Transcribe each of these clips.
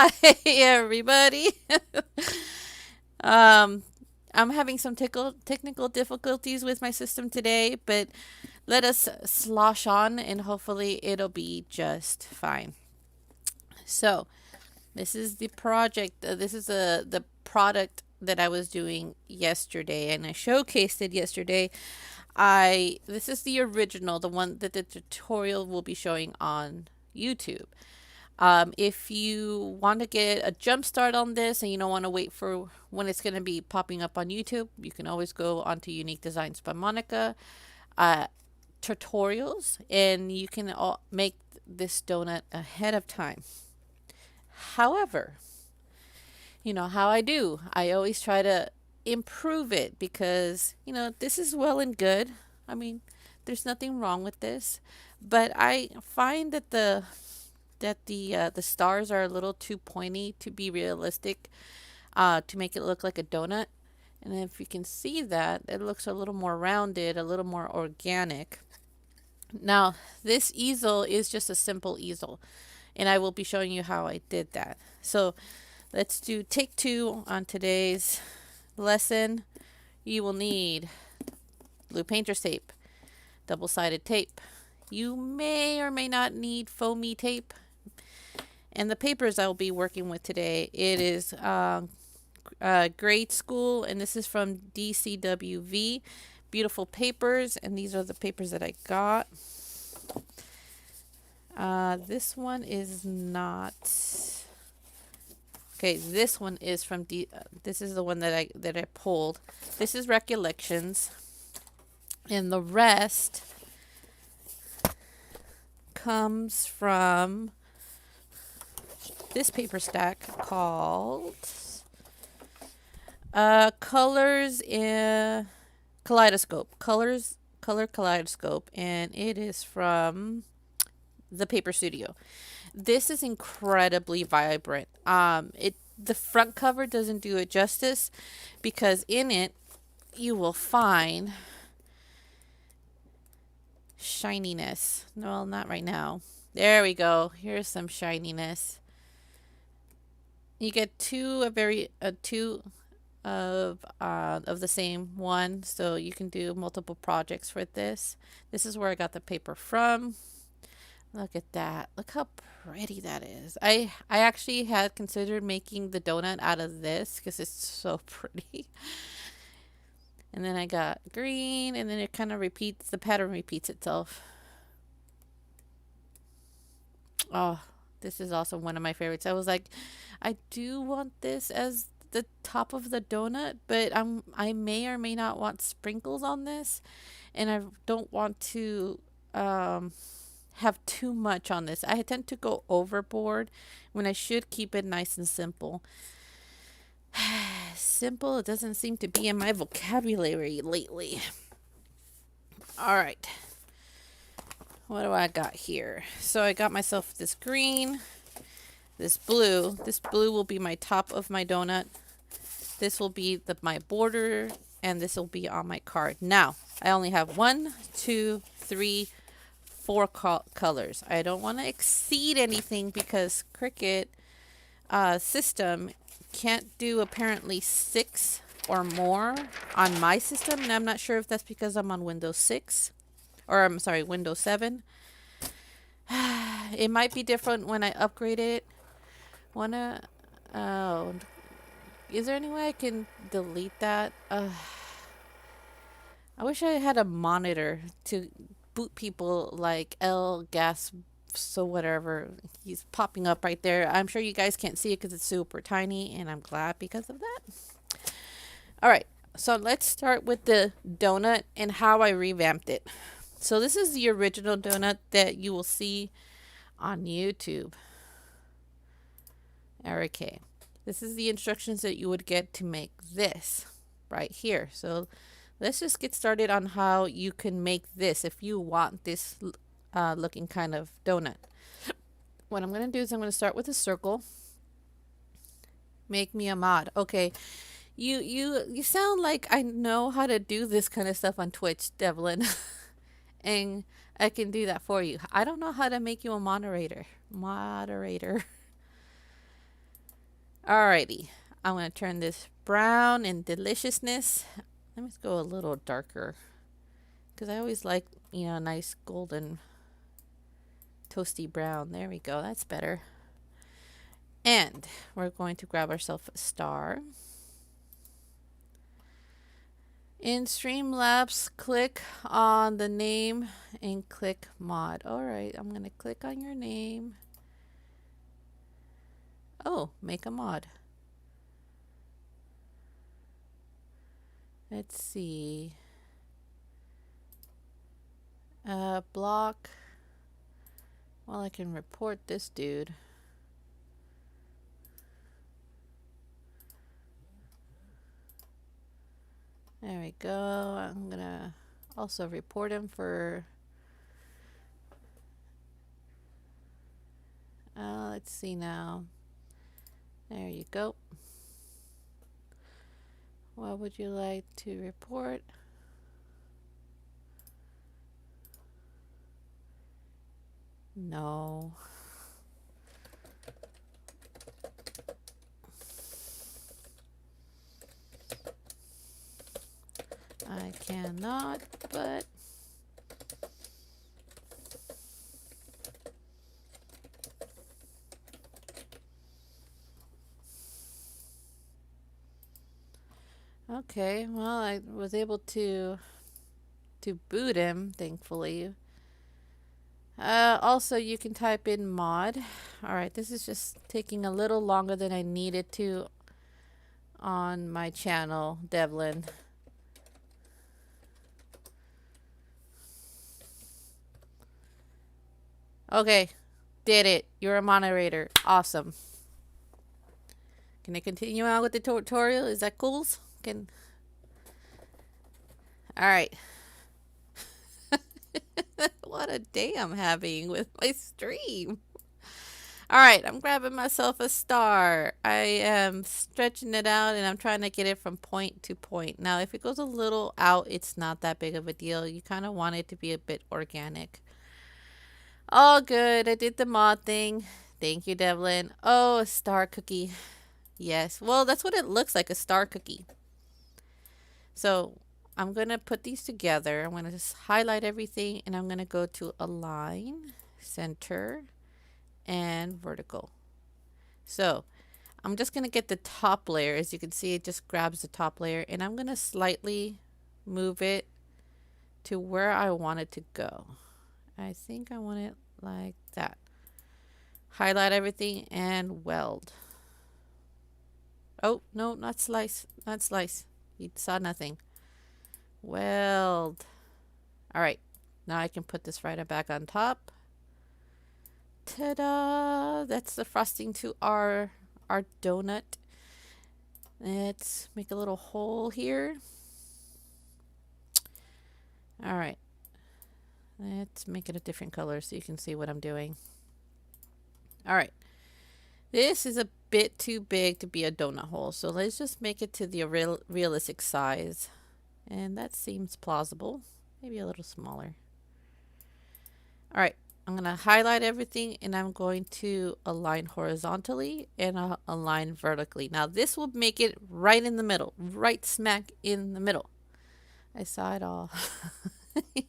Hi, everybody. um, I'm having some technical difficulties with my system today, but let us slosh on and hopefully it'll be just fine. So, this is the project. This is the product that I was doing yesterday, and I showcased it yesterday. I This is the original, the one that the tutorial will be showing on YouTube. If you want to get a jump start on this and you don't want to wait for when it's going to be popping up on YouTube, you can always go onto Unique Designs by Monica uh, tutorials, and you can make this donut ahead of time. However, you know how I do. I always try to improve it because, this is well and good. I mean, there's nothing wrong with this, but I find that the stars are a little too pointy to be realistic, to make it look like a donut. And if you can see that, it looks a little more rounded, a little more organic. Now, this easel is just a simple easel, and I will be showing you how I did that. So let's do take two on today's lesson. You will need blue painter's tape, double-sided tape. You may or may not need foamy tape. And the papers I will be working with today, it is grade school, and this is from DCWV. Beautiful papers, and these are the papers that I got. This one is not. Okay, this one is from this is the one that I pulled. This is Recollections, and the rest comes from this paper stack called Colors in Kaleidoscope. Color Kaleidoscope, and it is from the Paper Studio. This is incredibly vibrant. The front cover doesn't do it justice because in it you will find shininess. No, not right now. There we go. Here's some shininess. You get two of the same one, so you can do multiple projects for this. This is where I got the paper from. Look at that. Look how pretty that is. I actually had considered making the donut out of this because it's so pretty. And then I got green, and then it kind of repeats, the pattern repeats itself. Oh, this is also one of my favorites. I was like, I do want this as the top of the donut, but I may or may not want sprinkles on this, and I don't want to have too much on this. I tend to go overboard when I should keep it nice and simple. Simple, it doesn't seem to be in my vocabulary lately. All right. What do I got here? So I got myself this green, this blue. This blue will be my top of my donut. This will be my border, and this will be on my card. Now, I only have 1, 2, 3, 4 colors. I don't want to exceed anything because Cricut system can't do apparently 6 or more on my system, and I'm not sure if that's because I'm on Windows 6, or I'm sorry, Windows 7. It might be different when I upgrade it. Oh, is there any way I can delete that? I wish I had a monitor to boot people like L gas, so whatever. He's popping up right there. I'm sure you guys can't see it because it's super tiny, and I'm glad because of that. All right, so let's start with the donut and how I revamped it. So this is the original donut that you will see on YouTube. Okay, this is the instructions that you would get to make this right here. So let's just get started on how you can make this if you want this looking kind of donut. What I'm going to do is I'm going to start with a circle. Make me a mod. Okay, you sound like I know how to do this kind of stuff on Twitch, Devlin. And I can do that for you. I don't know how to make you a moderator. Alrighty. I'm going to turn this brown in deliciousness. Let me go a little darker because I always like, a nice golden toasty brown. There we go. That's better. And we're going to grab ourselves a star. In Streamlabs, click on the name and click mod. Alright, I'm going to click on your name. Oh, make a mod. Let's see. Block. Well, I can report this dude. There we go. I'm gonna also report him for let's see now. There you go. What would you like to report? No. I cannot, but okay, well, I was able to boot him, thankfully. Also, you can type in mod. Alright, this is just taking a little longer than I needed to on my channel, Devlin. Okay, did it. You're a moderator. Awesome. Can I continue on with the tutorial? Is that cool? Alright. What a day I'm having with my stream. Alright, I'm grabbing myself a star. I am stretching it out and I'm trying to get it from point to point. Now, if it goes a little out, it's not that big of a deal. You kind of want it to be a bit organic. All good. I did the mod thing. Thank you, Devlin. Oh, a star cookie. Yes. Well, that's what it looks like, a star cookie. So I'm going to put these together. I'm going to just highlight everything and I'm going to go to align, center, and vertical. So I'm just going to get the top layer. As you can see, it just grabs the top layer and I'm going to slightly move it to where I want it to go. I think I want it like that. Highlight everything and weld. Oh, no, not slice. Not slice. You saw nothing. Weld. Alright. Now I can put this right back on top. Ta-da! That's the frosting to our donut. Let's make a little hole here. Alright. Let's make it a different color so you can see what I'm doing. Alright. This is a bit too big to be a donut hole, so let's just make it to the realistic size. And that seems plausible. Maybe a little smaller. Alright. I'm going to highlight everything and I'm going to align horizontally and align vertically. Now this will make it right in the middle. Right smack in the middle. I saw it all.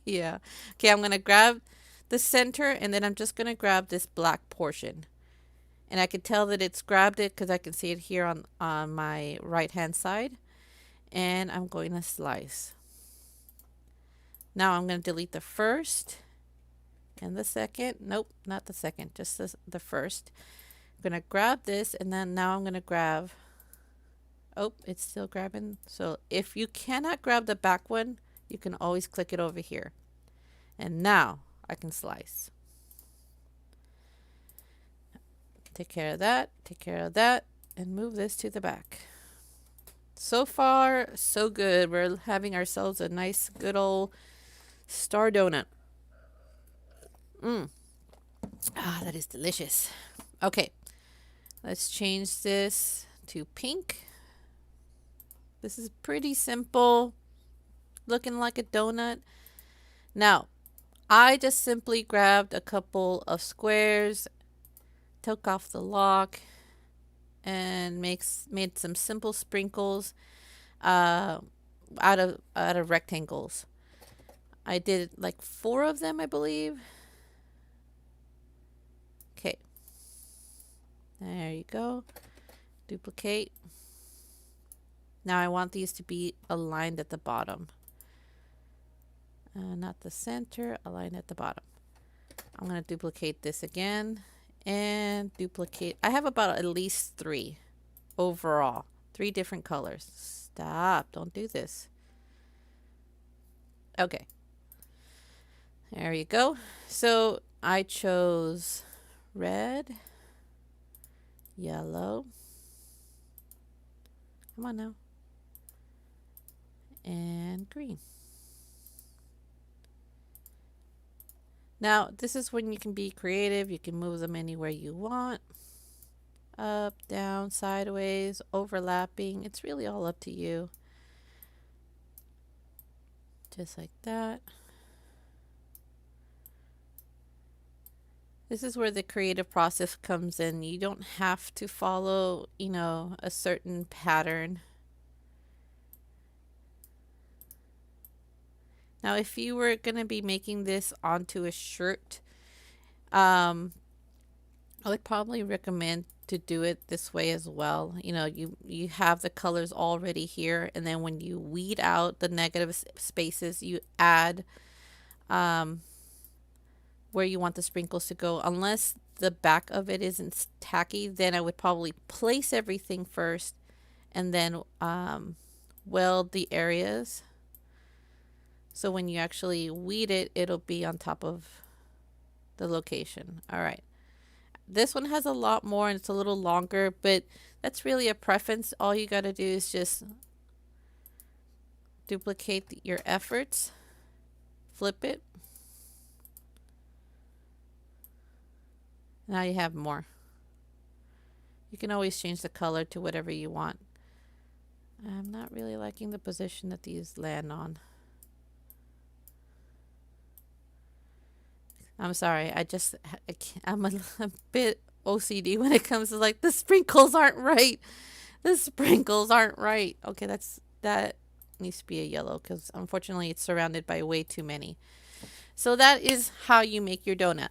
Yeah. Okay, I'm going to grab the center and then I'm just going to grab this black portion. And I can tell that it's grabbed it because I can see it here on my right hand side. And I'm going to slice. Now I'm going to delete the first and the second. Nope, not the second, just the first. I'm going to grab this and then now I'm going to grab. Oh, it's still grabbing. So if you cannot grab the back one, you can always click it over here. And now I can slice. Take care of that, take care of that, and move this to the back. So far, so good. We're having ourselves a nice, good old star donut. Ah, that is delicious. Okay, let's change this to pink. This is pretty simple, looking like a donut. Now, I just simply grabbed a couple of squares, took off the lock, and made some simple sprinkles uh, out of rectangles. I did like 4 of them, I believe. Okay, there you go. Duplicate. Now I want these to be aligned at the bottom. Not the center, aligned at the bottom. I'm going to duplicate this again and duplicate. I have about at least 3 overall. 3 different colors. Stop, don't do this. Okay. There you go. So I chose red, yellow. Come on now. And green. Now, this is when you can be creative. You can move them anywhere you want. Up, down, sideways, overlapping. It's really all up to you. Just like that. This is where the creative process comes in. You don't have to follow, a certain pattern. Now, if you were going to be making this onto a shirt, I would probably recommend to do it this way as well. You have the colors already here, and then when you weed out the negative spaces, you add where you want the sprinkles to go. Unless the back of it isn't tacky, then I would probably place everything first and then weld the areas. So when you actually weed it, it'll be on top of the location. All right. This one has a lot more and it's a little longer, but that's really a preference. All you got to do is just duplicate your efforts, flip it. Now you have more. You can always change the color to whatever you want. I'm not really liking the position that these land on. I'm sorry. I'm a bit OCD when it comes to like the sprinkles aren't right. The sprinkles aren't right. Okay, that needs to be a yellow because unfortunately it's surrounded by way too many. So that is how you make your donut.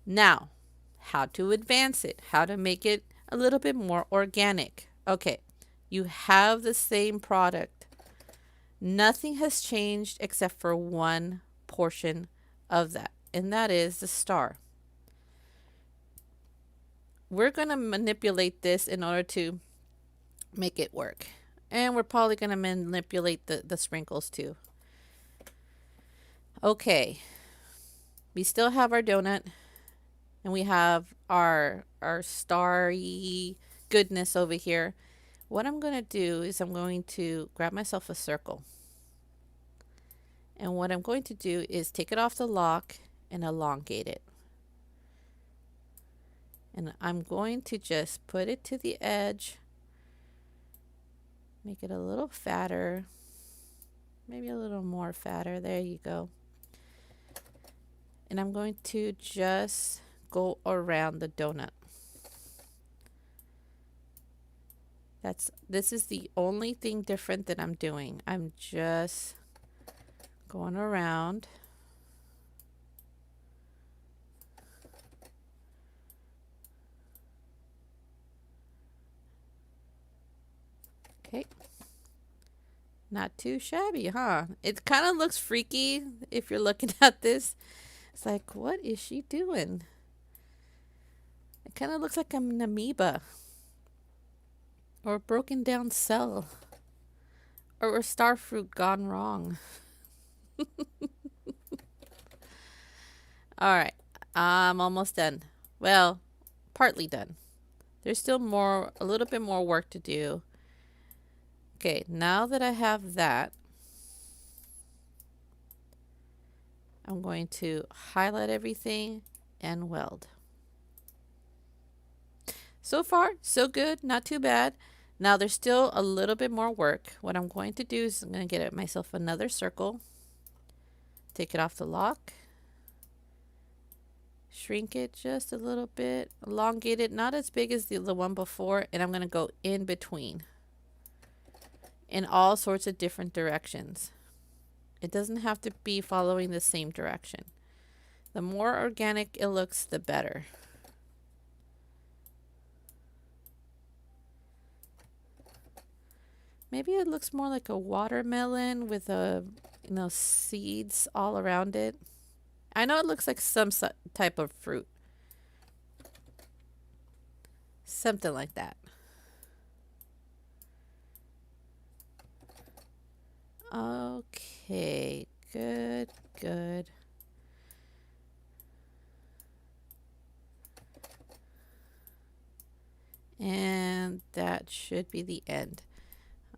Now, how to advance it, how to make it a little bit more organic. Okay, you have the same product. Nothing has changed except for one portion of that, and that is the star. We're going to manipulate this in order to make it work. And we're probably going to manipulate the sprinkles too. Okay, we still have our donut. And we have our starry goodness over here. What I'm going to do is I'm going to grab myself a circle. And what I'm going to do is take it off the lock and elongate it. And I'm going to just put it to the edge. Make it a little fatter. Maybe a little more fatter. There you go. And I'm going to just go around the donut. This is the only thing different that I'm doing. I'm just going around. Okay. Not too shabby, huh? It kind of looks freaky if you're looking at this. It's like, what is she doing? It kind of looks like an amoeba. Or a broken down cell. Or a star fruit gone wrong. Alright. I'm almost done. Well, partly done. There's still a little bit more work to do. Okay, now that I have that, I'm going to highlight everything and weld. So far, so good, not too bad. Now there's still a little bit more work. What I'm going to do is I'm going to get myself another circle, take it off the lock, Shrink it just a little bit, elongate it, not as big as the one before, and I'm going to go in between in all sorts of different directions. It doesn't have to be following the same direction. The more organic it looks, the better. Maybe it looks more like a watermelon with seeds all around it. I know it looks like some type of fruit. Something like that. Okay, good, good. And that should be the end.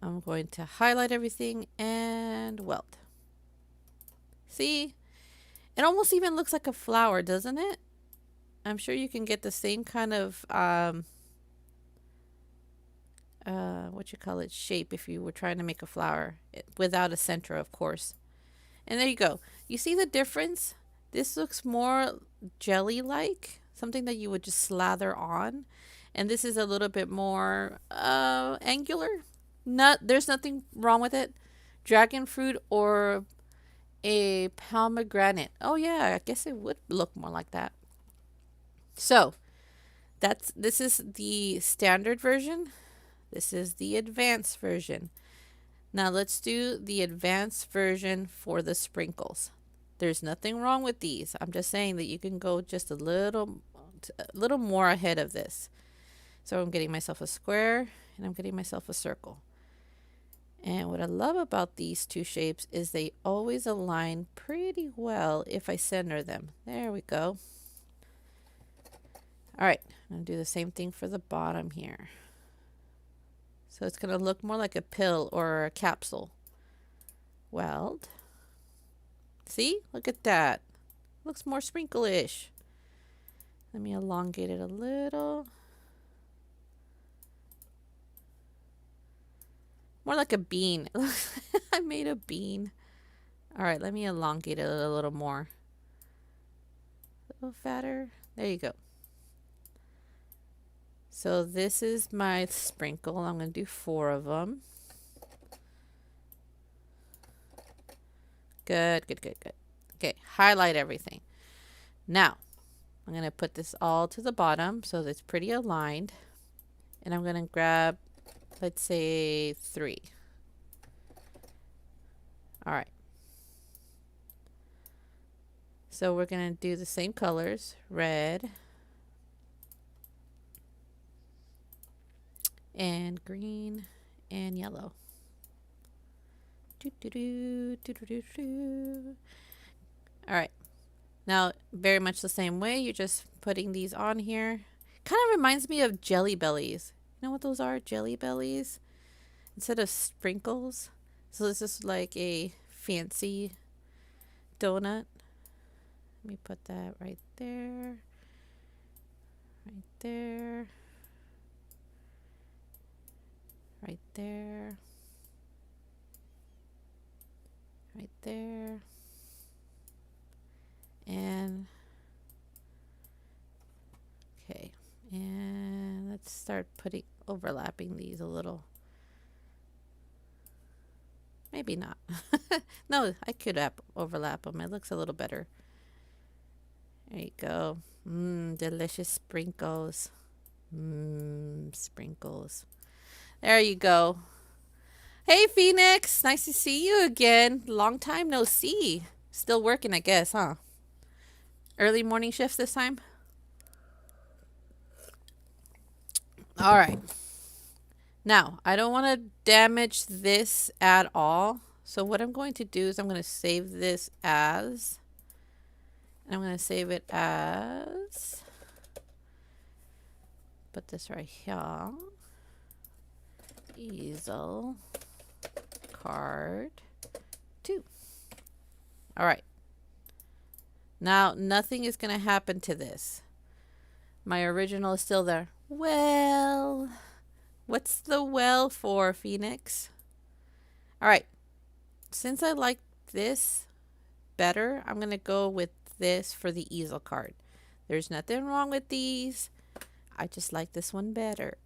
I'm going to highlight everything and weld. See? It almost even looks like a flower, doesn't it? I'm sure you can get the same kind of shape if you were trying to make a flower without a center, of course. And there you go. You see the difference? This looks more jelly-like, something that you would just slather on. And this is a little bit more angular. There's nothing wrong with it. Dragon fruit or a pomegranate. Oh yeah, I guess it would look more like that. So this is the standard version. This is the advanced version. Now let's do the advanced version for the sprinkles. There's nothing wrong with these. I'm just saying that you can go just a little more ahead of this. So I'm getting myself a square and I'm getting myself a circle. And what I love about these two shapes is they always align pretty well if I center them. There we go. All right, I'm going to do the same thing for the bottom here. So it's going to look more like a pill or a capsule. Weld. See? Look at that. Looks more sprinkle-ish. Let me elongate it a little. More like a bean. I made a bean. All right, let me elongate it a little more. A little fatter. There you go. So this is my sprinkle. I'm going to do 4 of them. Good, good, good, good. Okay, highlight everything. Now, I'm going to put this all to the bottom so that it's pretty aligned. And I'm going to grab, let's say, 3. All right. So we're going to do the same colors, red and green and yellow. All right. Now, very much the same way, you're just putting these on here. Kind of reminds me of Jelly Bellies. You know what those are? Jelly Bellies? Instead of sprinkles. So this is like a fancy donut. Let me put that right there. Right there. Right there. Right there. And okay. And let's start overlapping these a little. Maybe not. No, I could overlap them. It looks a little better. There you go. Delicious sprinkles. Sprinkles. There you go. Hey, Phoenix. Nice to see you again. Long time no see. Still working, I guess, huh? Early morning shifts this time? All right. Now, I don't want to damage this at all. So what I'm going to do is I'm going to save this as... I'm going to save it as... Put this right here. Easel card 2. All right. Now, nothing is going to happen to this. My original is still there. Well, what's the well for, Phoenix? All right. Since I like this better, I'm going to go with this for the easel card. There's nothing wrong with these. I just like this one better.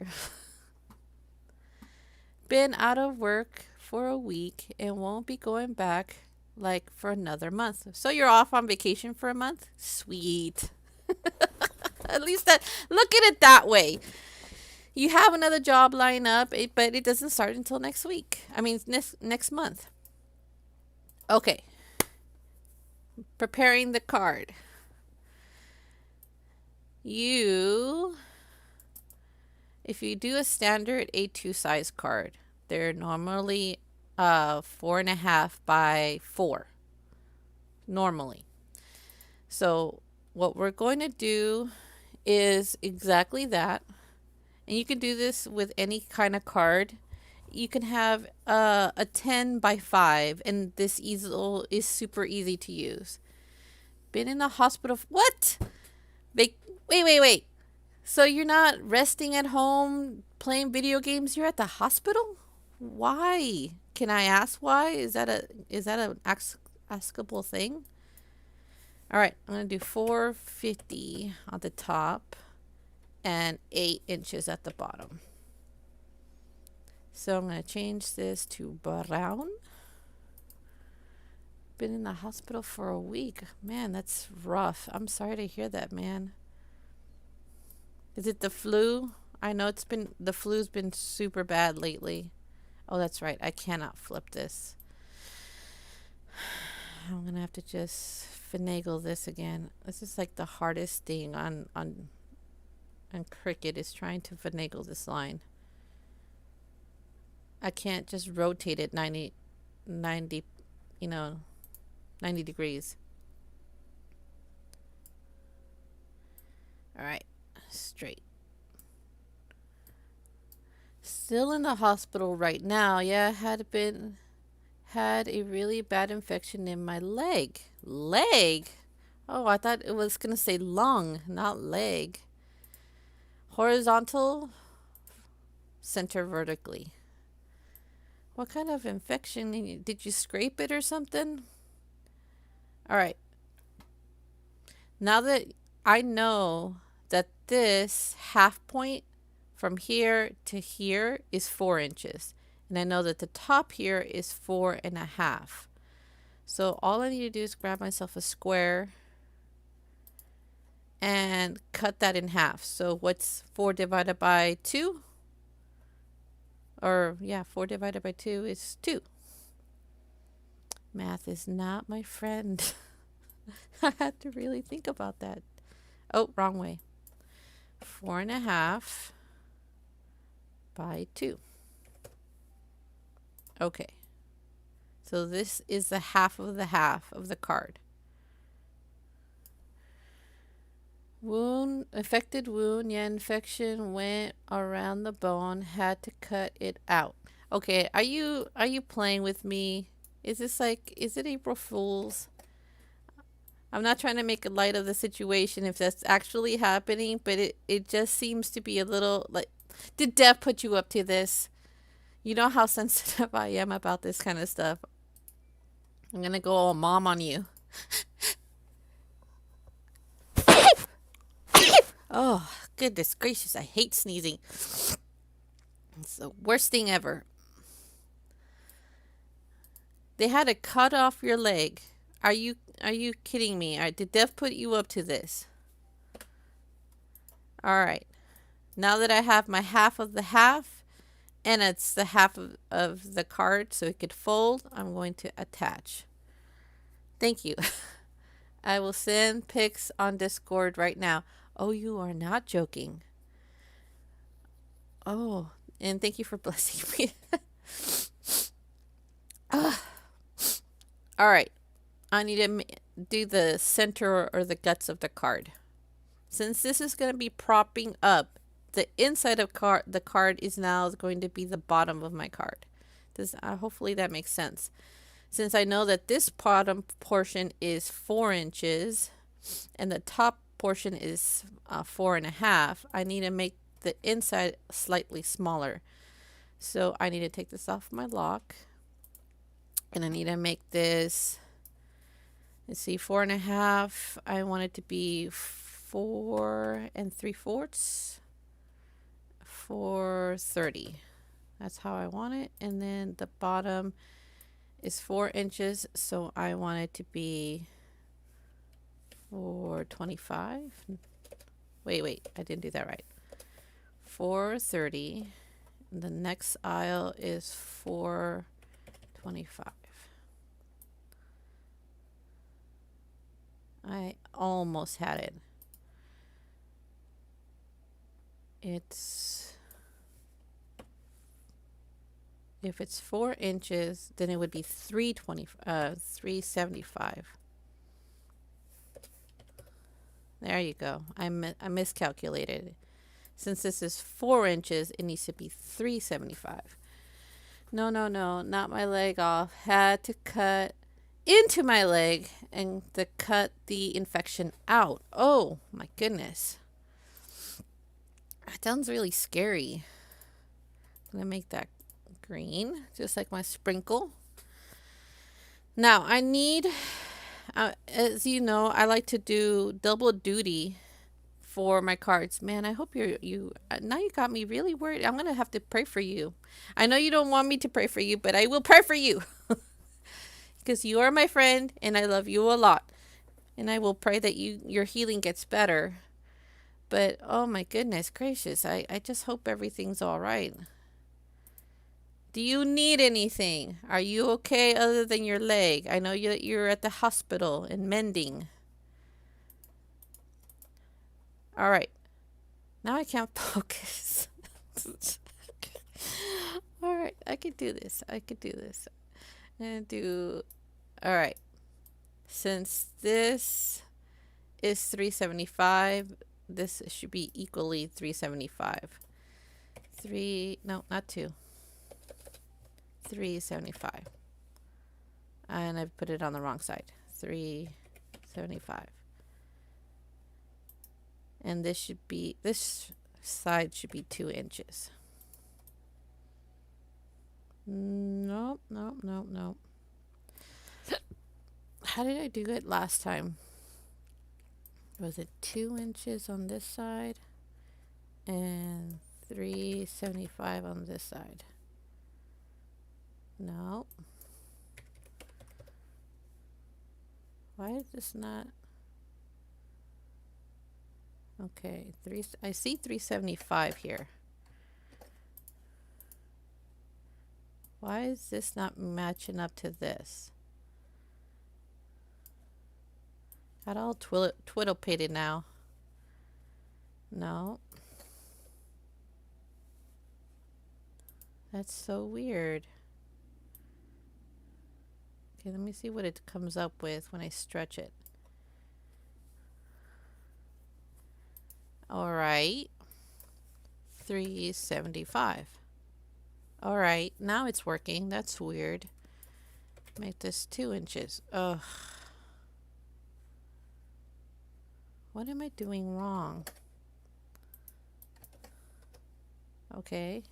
Been out of work for a week and won't be going back like for another month. So you're off on vacation for a month? Sweet. At least that, look at it that way. You have another job lined up, but it doesn't start until next week. I mean, next month. Okay. Preparing the card. If you do a standard A2 size card, they're normally 4.5 by 4. Normally. So what we're going to do is exactly that. And you can do this with any kind of card. You can have a 10 by 5, and this easel is super easy to use. Been in the hospital. What? Wait. So you're not resting at home playing video games? You're at the hospital? Why? Can I ask why? Is that an askable thing? All right, I'm going to do 450 on the top and 8 inches at the bottom. So I'm going to change this to brown. Been in the hospital for a week. Man, that's rough. I'm sorry to hear that, man. Is it the flu? I know the flu's been super bad lately. Oh, that's right. I cannot flip this. I'm going to have to just finagle this again. This is like the hardest thing on Cricut, is trying to finagle this line. I can't just rotate it 90 degrees. All right, straight. Still in the hospital right now. Yeah, had a really bad infection in my leg. Leg? Oh, I thought it was gonna say lung, not leg. Horizontal, center vertically. What kind of infection? Did you scrape it or something? All right. Now that I know that this half point from here to here is 4 inches, and I know that the top here is 4.5. So all I need to do is grab myself a square and cut that in half. So what's 4 divided by 2? Or yeah, 4 divided by 2 is 2. Math is not my friend. I had to really think about that. Oh, wrong way. 4.5 by 2. Okay. So this is the half of the card. Wound, affected wound. Yeah, infection went around the bone. Had to cut it out. Okay, are you playing with me? Is it April Fool's? I'm not trying to make a light of the situation if that's actually happening, but it just seems to be a little like, did Dev put you up to this? You know how sensitive I am about this kind of stuff. I'm gonna go all mom on you. Oh, goodness gracious, I hate sneezing. It's the worst thing ever. They had to cut off your leg. Are you kidding me? Did Dev put you up to this? All right. Now that I have my half of the half, and it's the half of the card so it could fold, I'm going to attach. Thank you. I will send pics on Discord right now. Oh, you are not joking. Oh, and thank you for blessing me. All right. I need to do the center or the guts of the card. Since this is going to be propping up, the inside of the card is now going to be the bottom of my card. Hopefully that makes sense. Since I know that this bottom portion is 4 inches and the top portion is 4.5, I need to make the inside slightly smaller. So I need to take this off my lock, and I need to make this, let's see, 4.5. I want it to be 4 3/4, 430. That's how I want it. And then the bottom is 4 inches, so I want it to be 425. Wait, I didn't do that right. 430. The next aisle is 425. I almost had it. If it's 4 inches, then it would be 375. There you go. I miscalculated. Since this is 4 inches, it needs to be 375. No, not my leg off. Had to cut into my leg and to cut the infection out. Oh my goodness. That sounds really scary. I'm gonna make that green, just like my sprinkle. Now I need, as you know, I like to do double duty for my cards. Man, I hope you now you got me really worried. I'm gonna have to pray for you. I know you don't want me to pray for you, but I will pray for you because you are my friend and I love you a lot. And I will pray that your healing gets better. But oh my goodness gracious, I just hope everything's all right. Do you need anything? Are you okay other than your leg? I know you're at the hospital and mending. All right. Now I can't focus. All right. I can do this. I'm going to do... All right. Since this is 375, this should be equally 375. No, not 2. 375. And I put it on the wrong side. 375. And this side should be 2 inches. Nope. How did I do it last time? Was it 2 inches on this side and 375 on this side? No. Why is this not? Okay, I see 375 here. Why is this not matching up to this? Got all twiddle-pated now. No. That's so weird. Okay, let me see what it comes up with when I stretch it. All right. 375. All right, now it's working. That's weird. Make this 2 inches. Ugh. What am I doing wrong? Okay.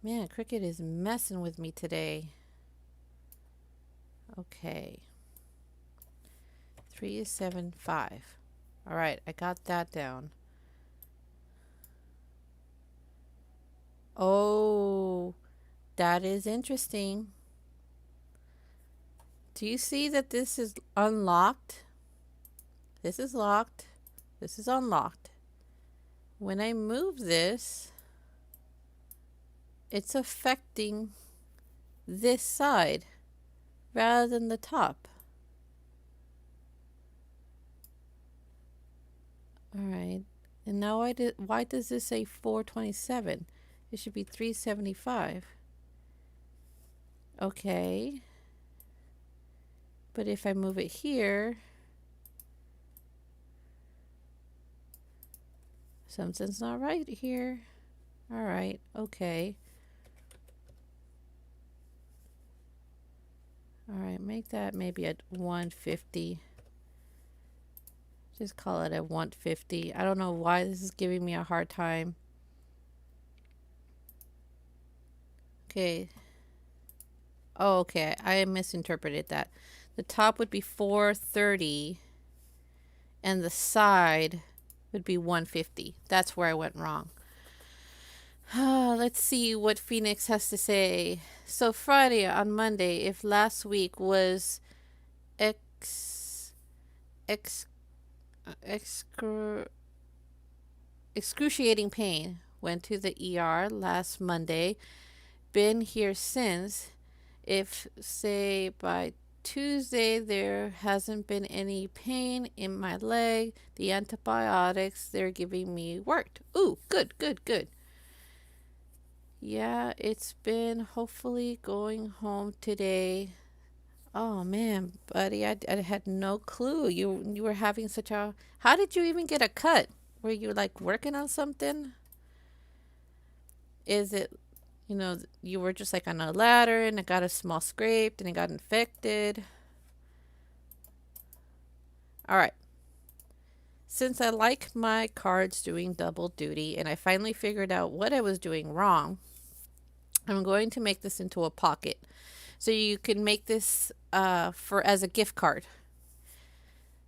Man, Cricut is messing with me today. Okay. 375. All right, I got that down. Oh, that is interesting. Do you see that this is unlocked? This is locked. This is unlocked. When I move this, it's affecting this side rather than the top. All right. And now why does this say 427? It should be 375. Okay. But if I move it here, something's not right here. All right. Okay. All right. Make that maybe at 150. Just call it at 150. I don't know why this is giving me a hard time. Okay. Oh, okay. I misinterpreted that. The top would be 430 and the side would be 150. That's where I went wrong. Let's see what Phoenix has to say. So Friday on Monday, if last week was ex, ex, excru, excruciating pain, went to the ER last Monday, been here since. If, say, by Tuesday there hasn't been any pain in my leg, the antibiotics they're giving me worked. Ooh, good, good, good. Yeah, it's been hopefully going home today. Oh man, buddy, I had no clue you were having such a. How did you even get a cut? Were you like working on something? Is it, you were just like on a ladder and it got a small scrape and it got infected? All right. Since I like my cards doing double duty and I finally figured out what I was doing wrong, I'm going to make this into a pocket. So you can make this for as a gift card.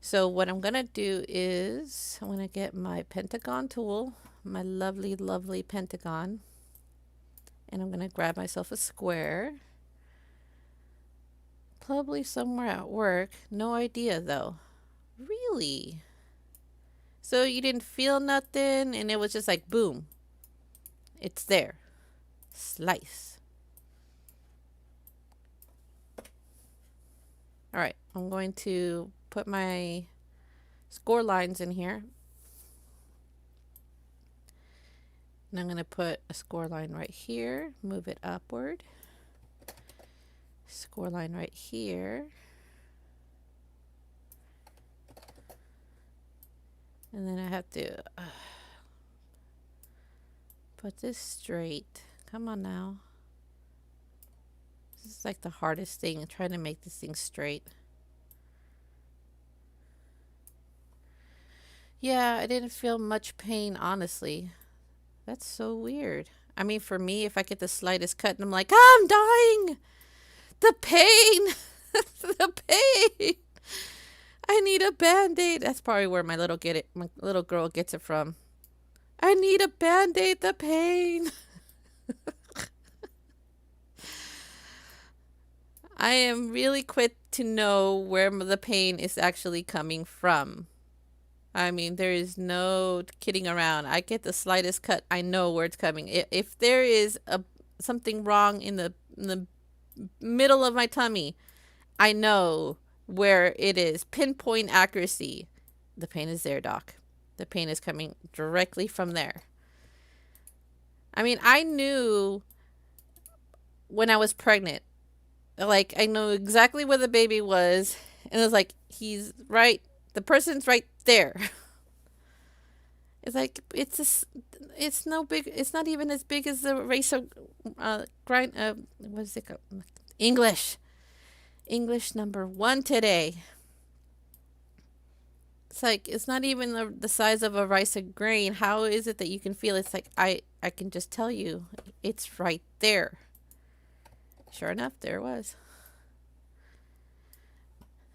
So what I'm going to do is I'm going to get my pentagon tool, my lovely, lovely pentagon. And I'm going to grab myself a square. Probably somewhere at work. No idea though. Really? So you didn't feel nothing and it was just like boom. It's there. Slice. All right, I'm going to put my score lines in here. And I'm going to put a score line right here, move it upward. Score line right here. And then I have to put this straight. Come on now. This is like the hardest thing, trying to make this thing straight. Yeah, I didn't feel much pain, honestly. That's so weird. I mean, for me, if I get the slightest cut and I'm like, I'm dying! The pain! The pain! I need a band-aid. That's probably where my little girl gets it from. I need a band-aid, the pain. I am really quick to know where the pain is actually coming from. I mean, there is no kidding around. I get the slightest cut, I know where it's coming. If there is something wrong in the middle of my tummy, I know where it is. Pinpoint accuracy. The pain is there, doc. The pain is coming directly from there. I mean, I knew when I was pregnant. Like, I know exactly where the baby was. And it was like, he's right. The person's right there. It's like, it's no big. It's not even as big as the race of grind. What is it called? English. English number 1 today. It's like, it's not even the size of a rice of grain. How is it that you can feel? It's like, I can just tell you, it's right there. Sure enough, there it was.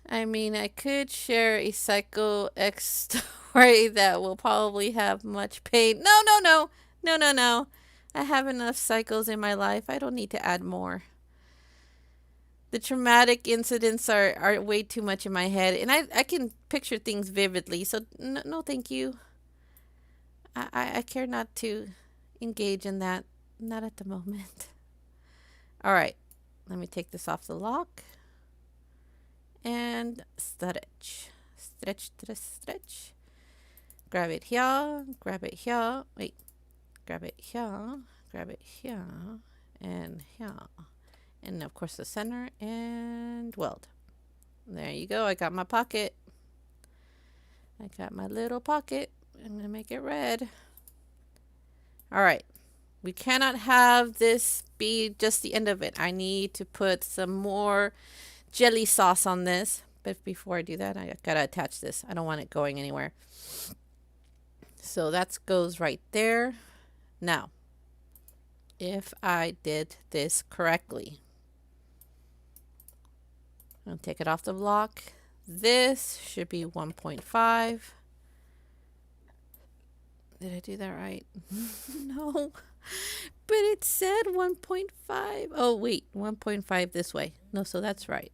I mean, I could share a Psycho X story that will probably have much pain. No, no, no. No, no, no. I have enough cycles in my life. I don't need to add more. The traumatic incidents are way too much in my head. And I can picture things vividly. So, no thank you. I care not to engage in that. Not at the moment. All right. Let me take this off the lock. And stretch. Stretch, stretch, stretch. Grab it here. Grab it here. Wait. Grab it here. Grab it here. And here. And of course the center. And weld. There you go. I got my pocket. I got my little pocket. I'm going to make it red. All right. We cannot have this be just the end of it. I need to put some more jelly sauce on this. But before I do that, I gotta attach this. I don't want it going anywhere. So that goes right there. Now, if I did this correctly. I'll take it off the block. This should be 1.5. Did I do that right? No. But it said 1.5. Oh, wait. 1.5 this way. No, so that's right.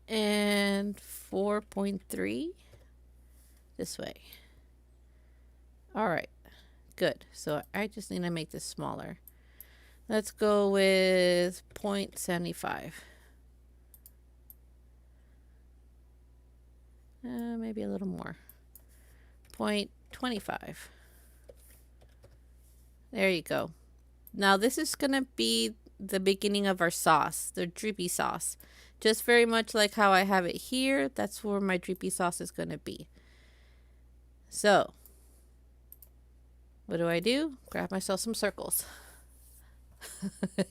And 4.3 this way. All right. Good. So I just need to make this smaller. Let's go with 0.75. Maybe a little more. 0.25. There you go. Now this is going to be the beginning of our sauce, the drippy sauce. Just very much like how I have it here, that's where my drippy sauce is going to be. So, what do? Grab myself some circles.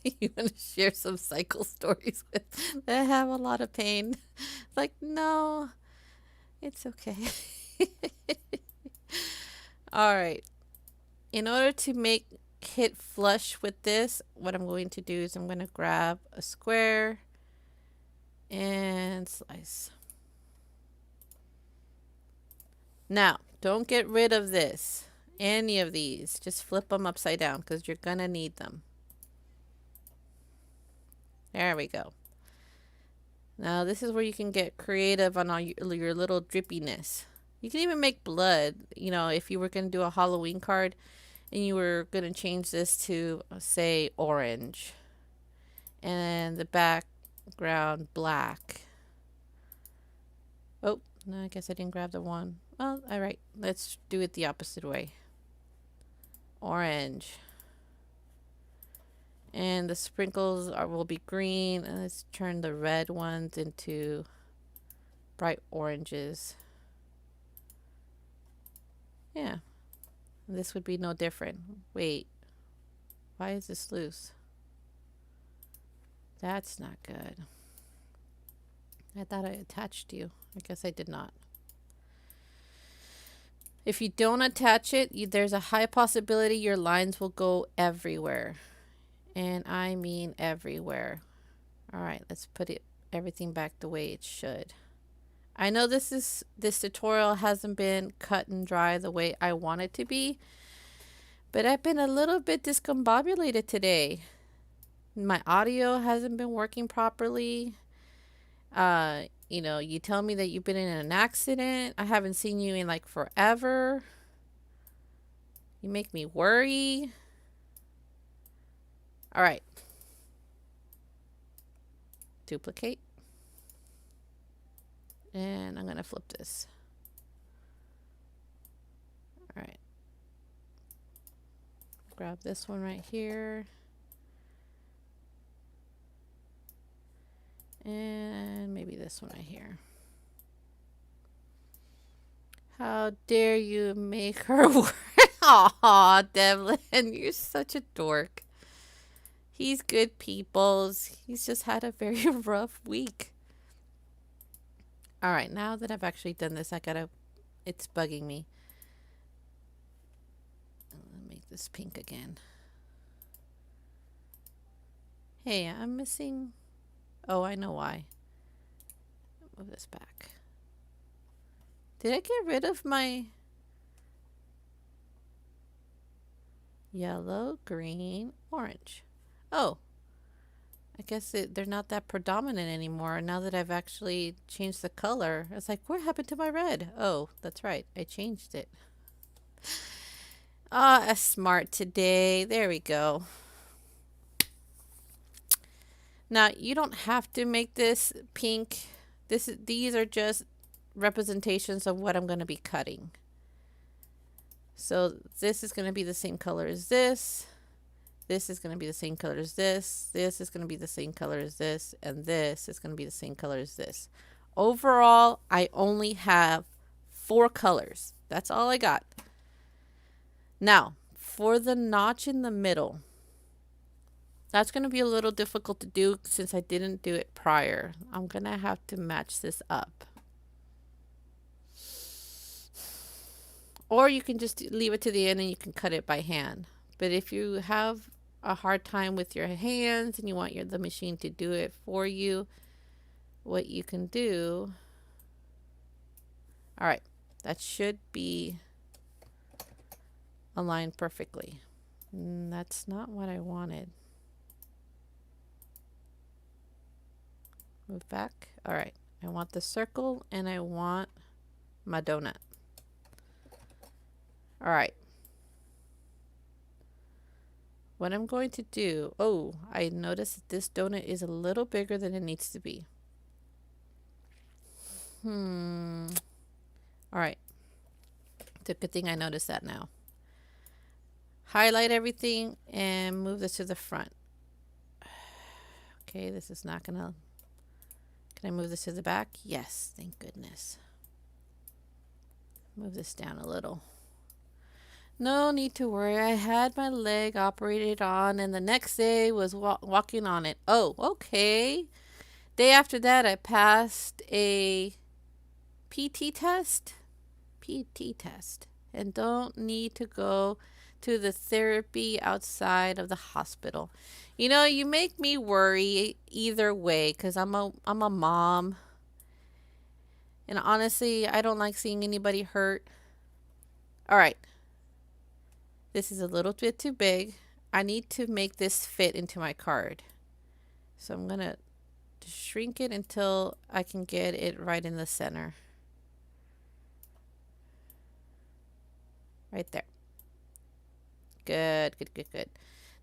You want to share some cycle stories with that have a lot of pain? Like, no, it's okay. All right. In order to hit flush with this, what I'm going to do is I'm going to grab a square and slice. Now, don't get rid of this, any of these. Just flip them upside down because you're going to need them. There we go. Now, this is where you can get creative on all your little drippiness. You can even make blood. You know, if you were going to do a Halloween card and you were going to change this to, say, orange. And the background black. Oh, no, I guess I didn't grab the one. Well, all right. Let's do it the opposite way. Orange. And the sprinkles will be green. And let's turn the red ones into bright oranges. Yeah. This would be no different. Wait. Why is this loose? That's not good. I thought I attached you. I guess I did not. If you don't attach it, there's a high possibility your lines will go everywhere. And I mean everywhere. All right, let's put everything back the way it should. I know this tutorial hasn't been cut and dry the way I want it to be, but I've been a little bit discombobulated today. My audio hasn't been working properly. You know, you tell me that you've been in an accident. I haven't seen you in like forever. You make me worry. All right. Duplicate. And I'm going to flip this. All right. Grab this one right here. And maybe this one right here. How dare you make her work? Aw, Devlin, you're such a dork. He's good peoples. He's just had a very rough week. All right, now that I've actually done this, it's bugging me. I'll make this pink again. Hey, I'm missing. Oh, I know why. Move this back. Did I get rid of my yellow, green, orange? Oh, I guess they're not that predominant anymore now that I've actually changed the color. It's like, what happened to my red? Oh, that's right. I changed it. Ah, smart today. There we go. Now, you don't have to make this pink. These are just representations of what I'm going to be cutting. So this is going to be the same color as this. This is going to be the same color as this. This is going to be the same color as this. And this is going to be the same color as this. Overall, I only have 4 colors. That's all I got. Now, for the notch in the middle, that's going to be a little difficult to do since I didn't do it prior. I'm going to have to match this up. Or you can just leave it to the end and you can cut it by hand. But if you have a hard time with your hands and you want the machine to do it for you, what you can do. All right, that should be aligned perfectly. That's not what I wanted. Move back. All right, I want the circle and I want my donut. All right. What I'm going to do, oh, I noticed that this donut is a little bigger than it needs to be. All right. It's a good thing I noticed that now. Highlight everything and move this to the front. Okay, this is not gonna, can I move this to the back? Yes, thank goodness. Move this down a little. No need to worry. I had my leg operated on and the next day was walking on it. Oh, okay. Day after that, I passed a PT test. PT test. And don't need to go to the therapy outside of the hospital. You know, you make me worry either way because I'm a mom. And honestly, I don't like seeing anybody hurt. All right. This is a little bit too big. I need to make this fit into my card. So I'm going to shrink it until I can get it right in the center. Right there. Good, good, good, good.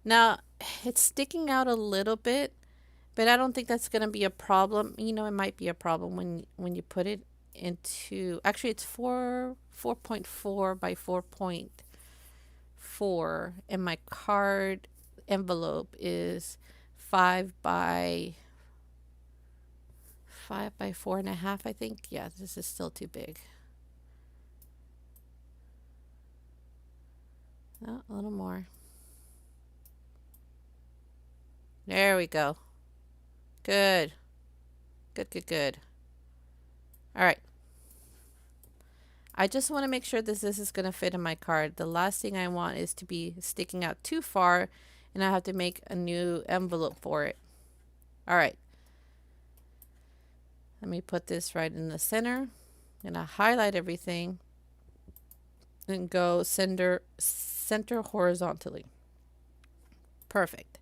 Now, it's sticking out a little bit, but I don't think that's going to be a problem. You know, it might be a problem when you put it into, actually it's 4.4 by 4.4, and my card envelope is 5 by 4.5, I think. Yeah, this is still too big. Oh, a little more. There we go. Good. Good, good, good. All right. I just want to make sure this is going to fit in my card. The last thing I want is to be sticking out too far and I have to make a new envelope for it. All right. Let me put this right in the center. And I highlight everything and go center horizontally. Perfect.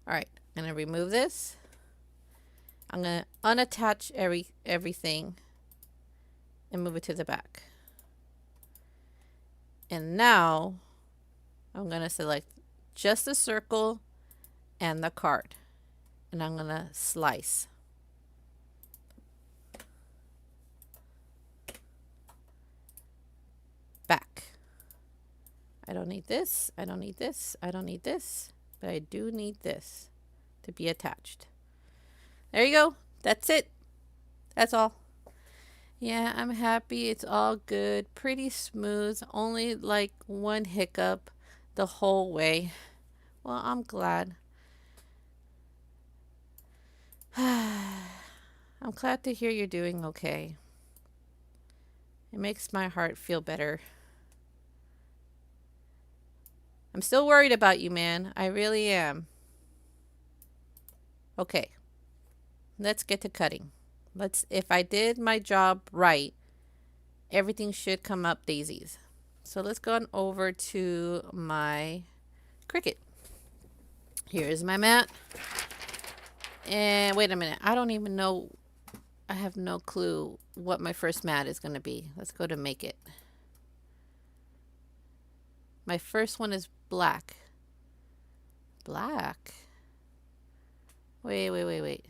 All right, I'm going to remove this. I'm going to unattach everything and move it to the back. And now I'm going to select just the circle and the card. And I'm going to slice. Back. I don't need this. I don't need this. I don't need this. But I do need this to be attached. There you go. That's it. That's all. Yeah, I'm happy. It's all good. Pretty smooth. Only like one hiccup the whole way. Well, I'm glad. I'm glad to hear you're doing okay. It makes my heart feel better. I'm still worried about you, man. I really am. Okay. Let's get to cutting. If I did my job right, everything should come up daisies. So let's go on over to my Cricut. Here's my mat. And wait a minute. I don't even know. I have no clue what my first mat is going to be. Let's go to make it. My first one is black. Black? Wait.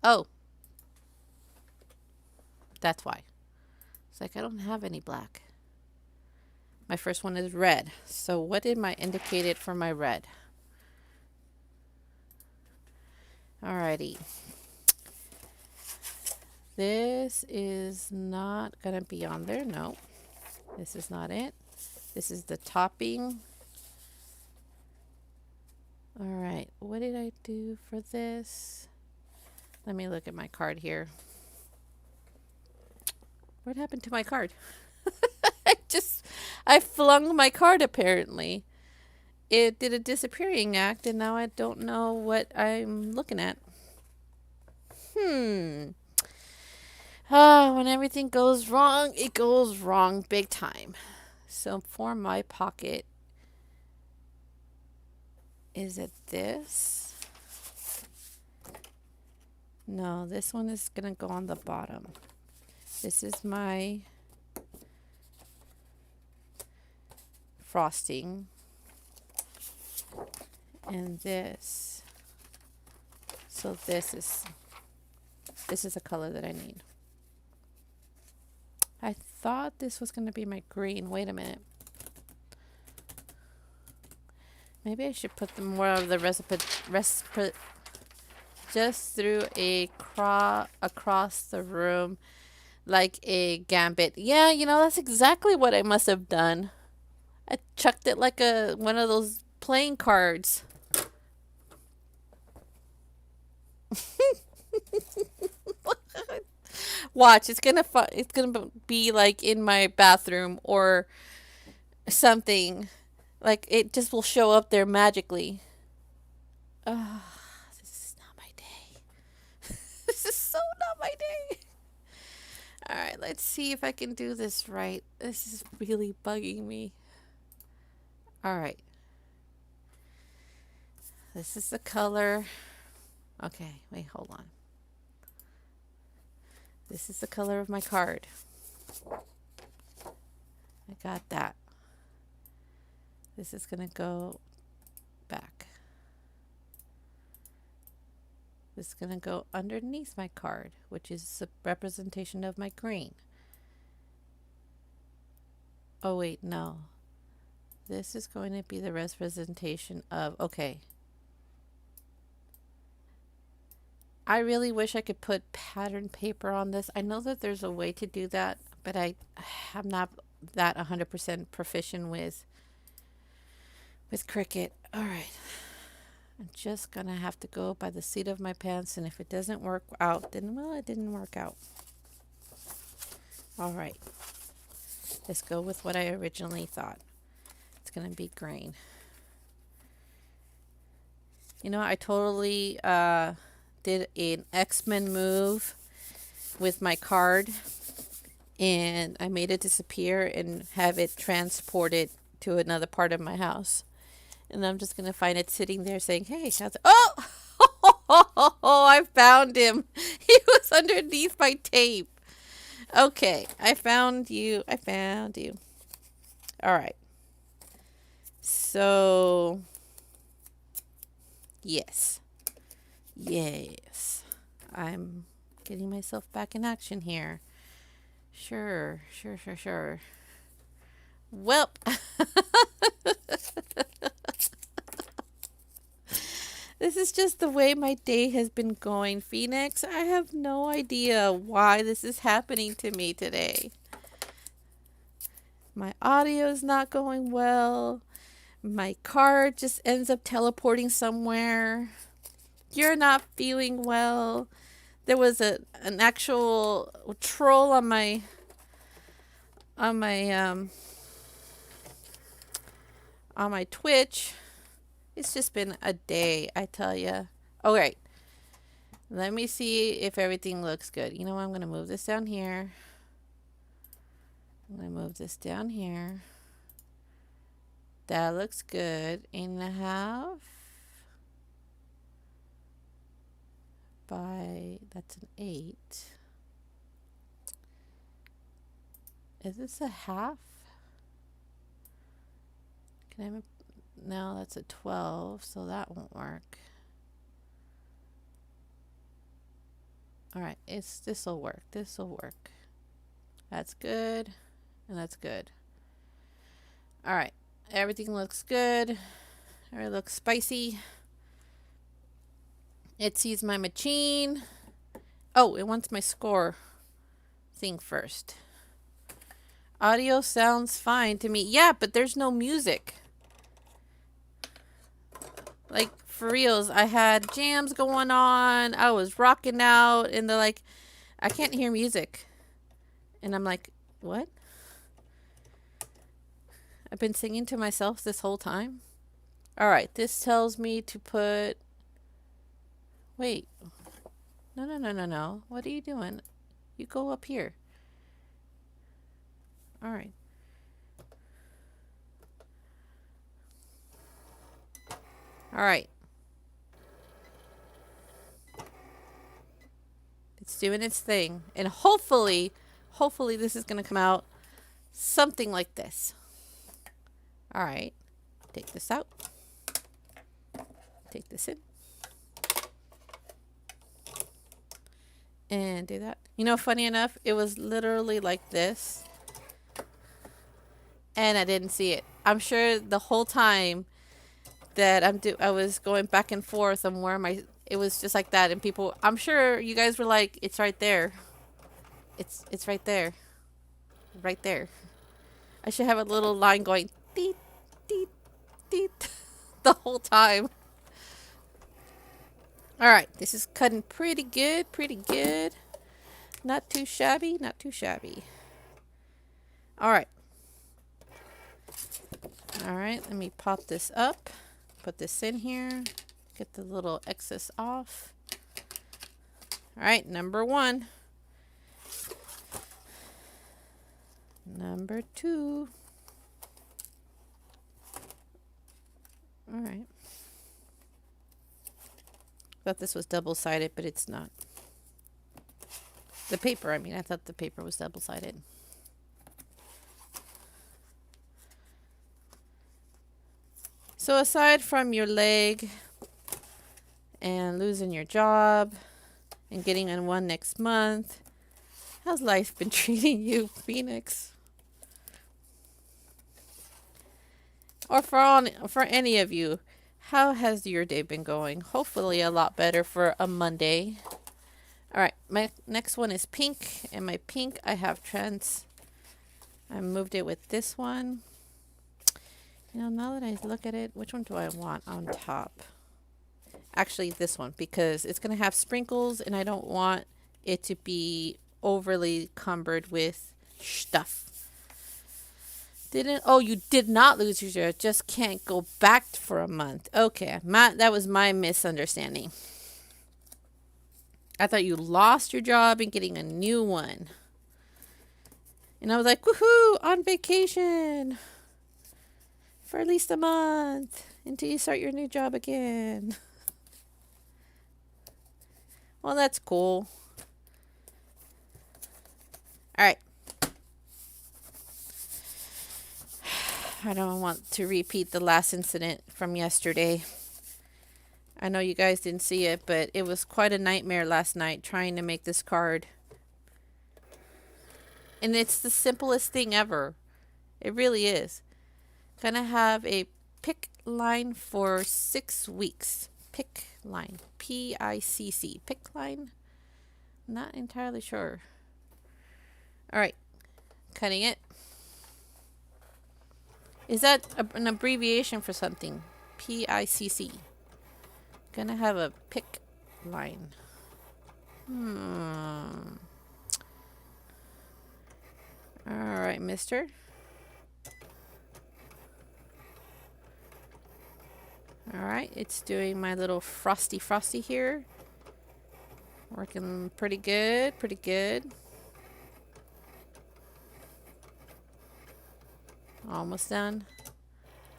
Oh. That's why. It's like I don't have any black. My first one is red. So what am I indicated for my red? Alrighty. This is not going to be on there. No. This is not it. This is the topping. Alright. What did I do for this? Let me look at my card here. What happened to my card? I flung my card apparently. It did a disappearing act and now I don't know what I'm looking at. When everything goes wrong, it goes wrong big time. So for my pocket, is it this? No, this one is going to go on the bottom. This is my frosting. And this. So this is a color that I need. I thought this was going to be my green. Wait a minute. Maybe I should put more of the recipe just through across the room like a gambit. Yeah, you know, that's exactly what I must have done. I chucked it like one of those playing cards. Watch, it's gonna be like in my bathroom or something. Like it just will show up there magically. Oh, this is not my day. This is so not my day. All right, let's see if I can do this right. This is really bugging me. All right. This is the color. Okay, wait, hold on. This is the color of my card. I got that. This is going to go back. This is going to go underneath my card, which is a representation of my green. Oh, wait, no. This is going to be the representation of, okay. I really wish I could put pattern paper on this. I know that there's a way to do that, but I'm not that 100% proficient with Cricut. All right. I'm just going to have to go by the seat of my pants, and if it doesn't work out, then, well, it didn't work out. All right. Let's go with what I originally thought. It's going to be green. You know, I totally did an X-Men move with my card, and I made it disappear and have it transported to another part of my house. And I'm just going to find it sitting there saying, hey, how's it? Oh! I found him. He was underneath my tape. Okay, I found you. All right. So, yes. I'm getting myself back in action here. Sure. Welp. This is just the way my day has been going, Phoenix. I have no idea why this is happening to me today. My audio is not going well. My card just ends up teleporting somewhere. You're not feeling well. There was an actual troll on my Twitch. It's just been a day, I tell you. All right. Let me see if everything looks good. You know what? I'm going to move this down here. I'm going to move this down here. That looks good. 8.5 by, that's an 8. Is this a half? Can I? No, that's a 12, so that won't work. All right, this'll work. That's good, and that's good. All right, everything looks good. It looks spicy. It sees my machine. Oh, it wants my score thing first. Audio sounds fine to me. Yeah, but there's no music. Like, for reals, I had jams going on. I was rocking out, and they're like, I can't hear music. And I'm like, what? I've been singing to myself this whole time? All right, this tells me to put... Wait. No, no, no, no, no. What are you doing? You go up here. All right. All right. It's doing its thing. And hopefully this is going to come out something like this. All right. Take this out. Take this in. And do that. You know, funny enough, it was literally like this. And I didn't see it. I'm sure the whole time that I was going back and forth on where it was just like that, and people, I'm sure you guys were like, it's right there. It's right there. Right there. I should have a little line going deet deet deet the whole time. All right, this is cutting pretty good, pretty good. Not too shabby, not too shabby. All right. All right, let me pop this up. Put this in here. Get the little excess off. All right, number 1. Number 2. All right. Thought this was double-sided, but it's not. The paper, I mean, I thought the paper was double-sided. So aside from your leg and losing your job and getting on one next month, how's life been treating you, Phoenix? Or for any of you, how has your day been going? Hopefully a lot better for a Monday. All right, my next one is pink, and my pink I moved it with this one. You know, now that I look at it, which one do I want on top? Actually, this one, because it's going to have sprinkles, and I don't want it to be overly cumbered with stuff. Oh, you did not lose your job. Just can't go back for a month. Okay, that was my misunderstanding. I thought you lost your job and getting a new one. And I was like, woohoo, on vacation for at least a month until you start your new job again. Well, that's cool. All right. I don't want to repeat the last incident from yesterday. I know you guys didn't see it, but it was quite a nightmare last night trying to make this card. And it's the simplest thing ever. It really is. Gonna have a pick line for 6 weeks. Pick line. P-I-C-C. Pick line? Not entirely sure. All right. Cutting it. Is that an abbreviation for something? P-I-C-C. Gonna have a pick line. Alright, mister. Alright, it's doing my little frosty here. Working pretty good, pretty good. Almost done.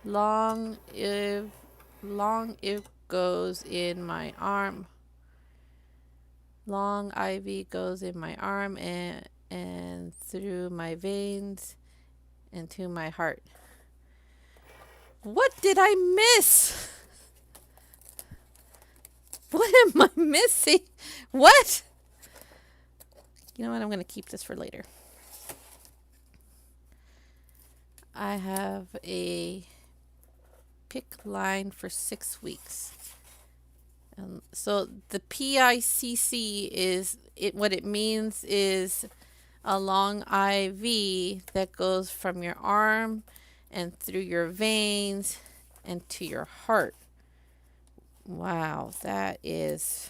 Long if goes in my arm. Long IV goes in my arm and through my veins into my heart. What did I miss? What am I missing? What? You know what? I'm going to keep this for later. I have a pick line for 6 weeks. So the PICC is what it means is a long IV that goes from your arm and through your veins and to your heart. Wow, that is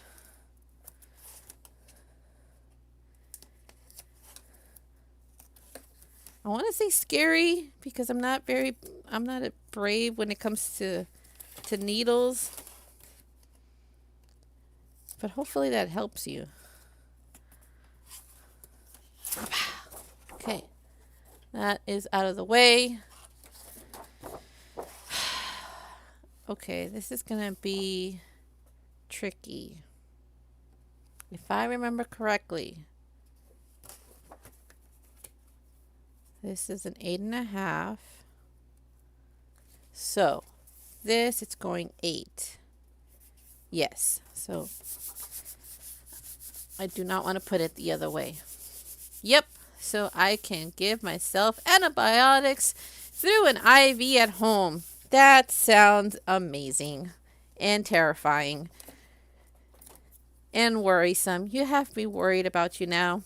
I want to say scary because I'm not a brave when it comes to needles. But hopefully that helps you. Okay, that is out of the way. Okay, this is gonna be tricky. If I remember correctly, this is an 8.5. So this, it's going 8. Yes, so I do not want to put it the other way. Yep, so I can give myself antibiotics through an IV at home. That sounds amazing and terrifying and worrisome. You have me worried about you now.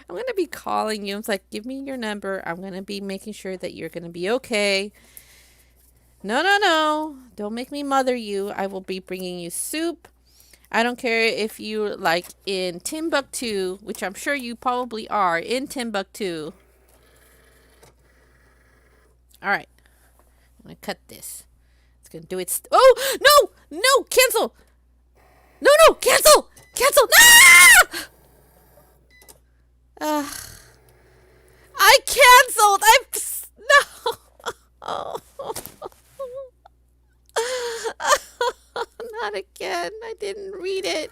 I'm going to be calling you. It's like, give me your number. I'm going to be making sure that you're going to be okay. No, no, no. Don't make me mother you. I will be bringing you soup. I don't care if you like in Timbuktu, which I'm sure you probably are in Timbuktu. All right. I'm going to cut this. It's going to do its... Oh, no! No! Cancel! No, no! Cancel! Cancel! Ah! I canceled! No! Oh. Not again. I didn't read it.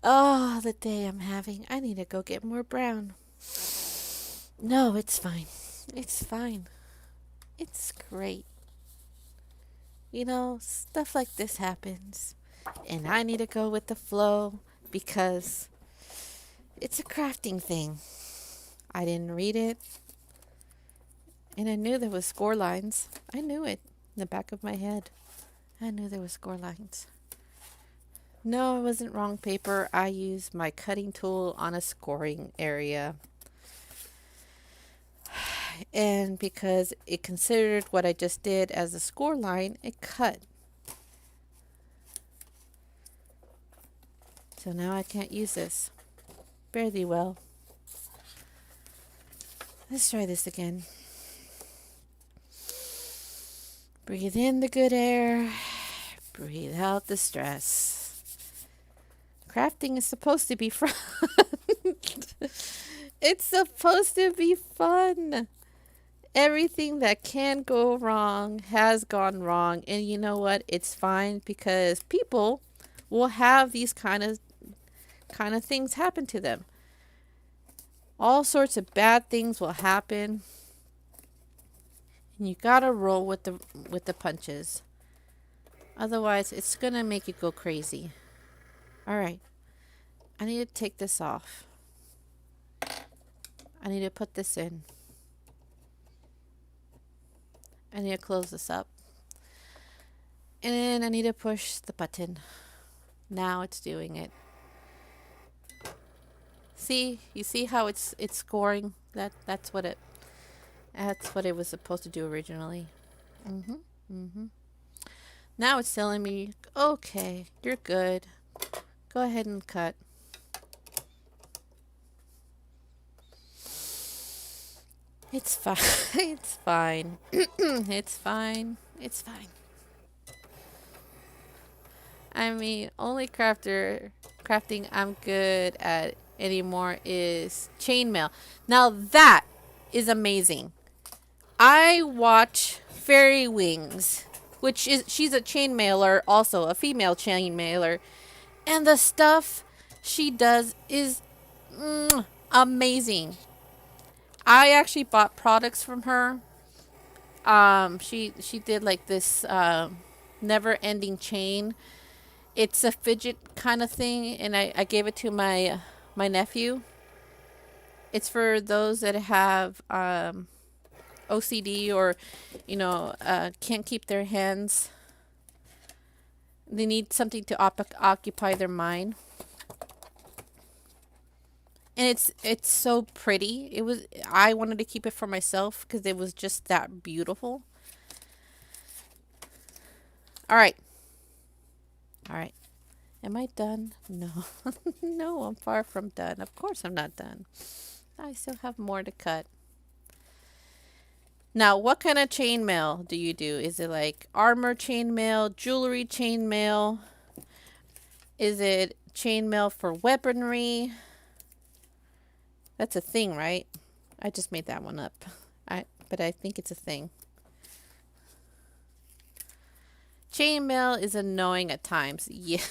Oh, the day I'm having. I need to go get more brown. No, it's fine. It's fine. It's great. You know, stuff like this happens. And I need to go with the flow because it's a crafting thing. I didn't read it. And I knew there was score lines. I knew it in the back of my head. I knew there was score lines. No, it wasn't wrong paper. I used my cutting tool on a scoring area. And because it considered what I just did as a score line, it cut. So now I can't use this. Fare thee well. Let's try this again. Breathe in the good air. Breathe out the stress. Crafting is supposed to be fun. It's supposed to be fun. Everything that can go wrong has gone wrong. And you know what? It's fine because people will have these kind of things happen to them. All sorts of bad things will happen. And you gotta roll with the punches. Otherwise, it's gonna make you go crazy. All right. I need to take this off. I need to put this in. I need to close this up. And then I need to push the button. Now it's doing it. See? You see how it's scoring? That's what it was supposed to do originally. Now it's telling me, okay, you're good. Go ahead and cut. It's fine. It's fine. It's fine. It's fine. I mean, only crafting I'm good at anymore is chainmail. Now that is amazing. I watch Fairy Wings, which is, she's a chainmailer, also a female chainmailer, and the stuff she does is amazing. I actually bought products from her. She did like this never-ending chain. It's a fidget kind of thing, and I gave it to my nephew. It's for those that have OCD or, can't keep their hands. They need something to occupy their mind. And it's so pretty. I wanted to keep it for myself because it was just that beautiful. All right. Am I done? No. No, I'm far from done. Of course I'm not done. I still have more to cut. Now, what kind of chainmail do you do? Is it like armor chainmail, jewelry chainmail? Is it chainmail for weaponry? That's a thing, right? I just made that one up. But I think it's a thing. Chainmail is annoying at times. Yeah.